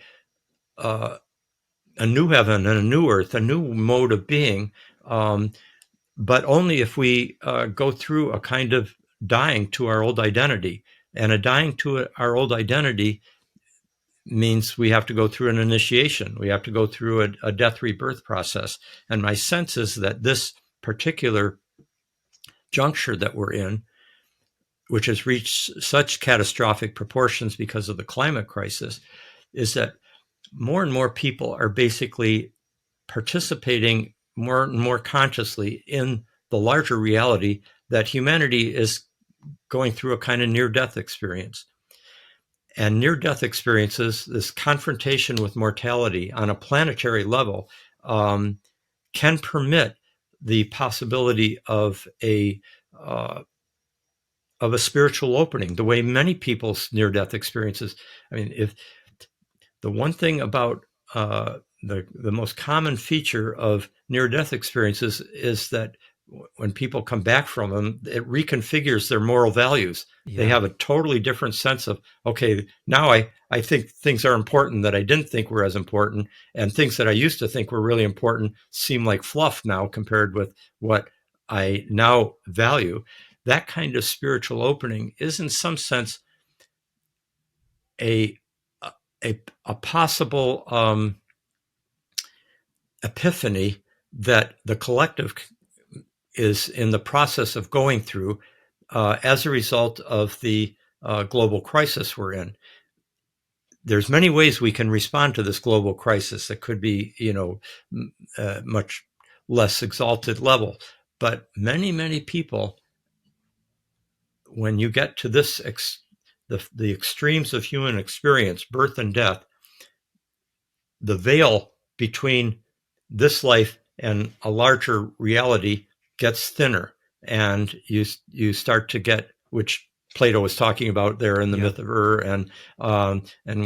new heaven and a new earth, a new mode of being, but only if we go through a kind of dying to our old identity. And a dying to our old identity means we have to go through an initiation. We have to go through a death rebirth process. And my sense is that this particular juncture that we're in, which has reached such catastrophic proportions because of the climate crisis, is that more and more people are basically participating more and more consciously in the larger reality that humanity is going through a kind of near-death experience. And near-death experiences, this confrontation with mortality on a planetary level, can permit the possibility of a spiritual opening, the way many people's near-death experiences. I mean, if the one thing about the most common feature of near-death experiences is that when people come back from them, it reconfigures their moral values. They have a totally different sense of, okay, now I think things are important that I didn't think were as important, and things that I used to think were really important seem like fluff now compared with what I now value. That kind of spiritual opening is in some sense a possible epiphany that the collective is in the process of going through as a result of the global crisis we're in. There's many ways we can respond to this global crisis that could be, much less exalted level. But many, many people, when you get to this, the extremes of human experience, birth and death, the veil between this life and a larger reality gets thinner, and you start to get, which Plato was talking about there in the myth of Ur, and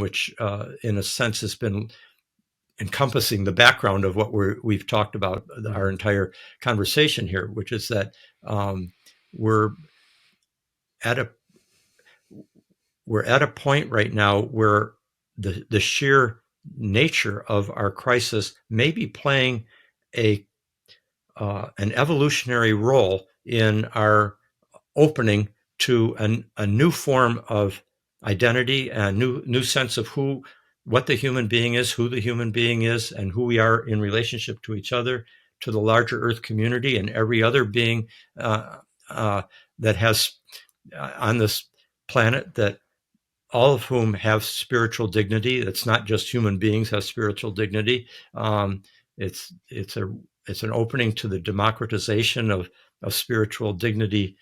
which in a sense has been encompassing the background of what we've talked about our entire conversation here, which is that we're at we're at a point right now where the sheer nature of our crisis may be playing a an evolutionary role in our opening to a new form of identity, a new sense of what the human being is, who the human being is, and who we are in relationship to each other, to the larger Earth community, and every other being uh, that has on this planet, that all of whom have spiritual dignity. It's not just human beings have spiritual dignity. It's it's a it's an opening to the democratization of spiritual dignity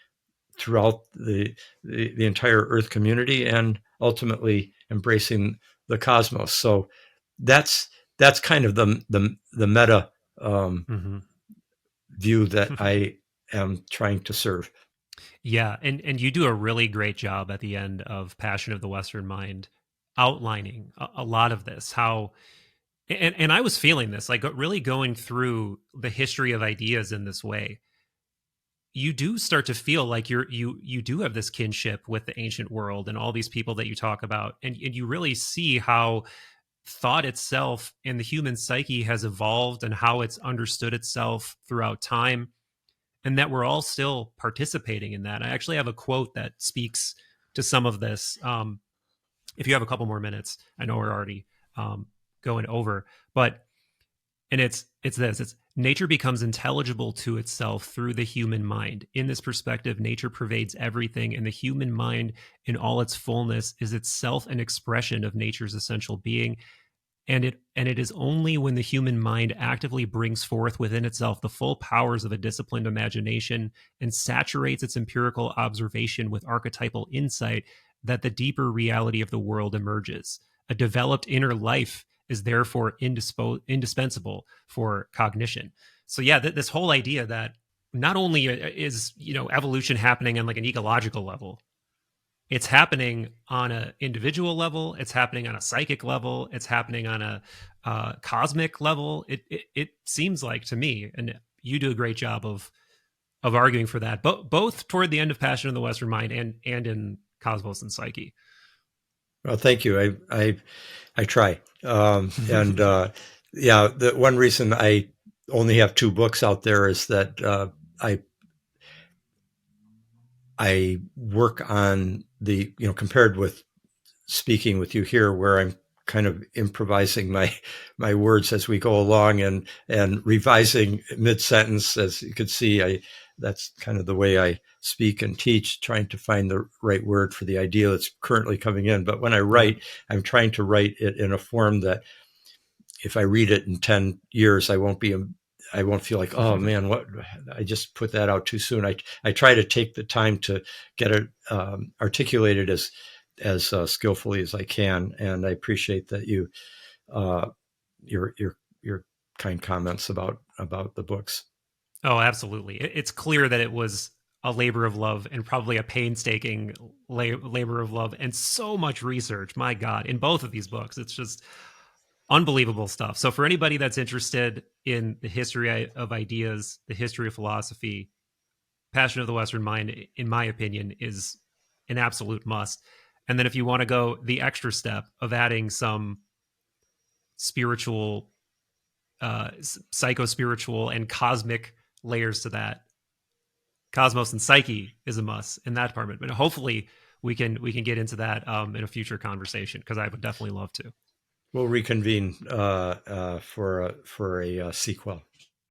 throughout the entire Earth community, and ultimately embracing the cosmos. So that's kind of the meta Mm-hmm. view that I am trying to serve. Yeah, and you do a really great job at the end of Passion of the Western Mind, outlining a lot of this. How and I was feeling this, like really going through the history of ideas in this way. You do start to feel like you do have this kinship with the ancient world and all these people that you talk about, and you really see how thought itself and the human psyche has evolved and how it's understood itself throughout time, and that we're all still participating in that. I actually have a quote that speaks to some of this. If you have a couple more minutes, I know we're already going over, but and it's this: it's nature becomes intelligible to itself through the human mind. In this perspective, nature pervades everything, and the human mind, in all its fullness, is itself an expression of nature's essential being. And it is only when the human mind actively brings forth within itself the full powers of a disciplined imagination and saturates its empirical observation with archetypal insight that the deeper reality of the world emerges. A developed inner life is therefore indispensable for cognition. So yeah, this whole idea that not only is evolution happening on like an ecological level, it's happening on an individual level, it's happening on a psychic level, it's happening on a cosmic level. It seems like to me, and you do a great job of arguing for that, both toward the end of Passion of the Western Mind and in Cosmos and Psyche. Well, thank you. I try, and yeah, the one reason I only have two books out there is that I work on compared with speaking with you here, where I'm kind of improvising my words as we go along, and revising mid sentence. As you can see, that's kind of the way I speak and teach, trying to find the right word for the idea that's currently coming in. But when I write, I'm trying to write it in a form that if I read it in 10 years, I won't feel like, oh man, what, I just put that out too soon. I try to take the time to get it articulated as skillfully as I can. And I appreciate that your kind comments about the books. Oh, absolutely. It's clear that it was a labor of love, and probably a painstaking labor of love, and so much research. My God, in both of these books, it's just unbelievable stuff. So for anybody that's interested in the history of ideas, the history of philosophy, Passion of the Western Mind, in my opinion, is an absolute must. And then if you want to go the extra step of adding some spiritual, psycho-spiritual and cosmic layers to that, Cosmos and Psyche is a must in that department. But hopefully we can get into that in a future conversation, because I would definitely love to. We'll reconvene for a sequel.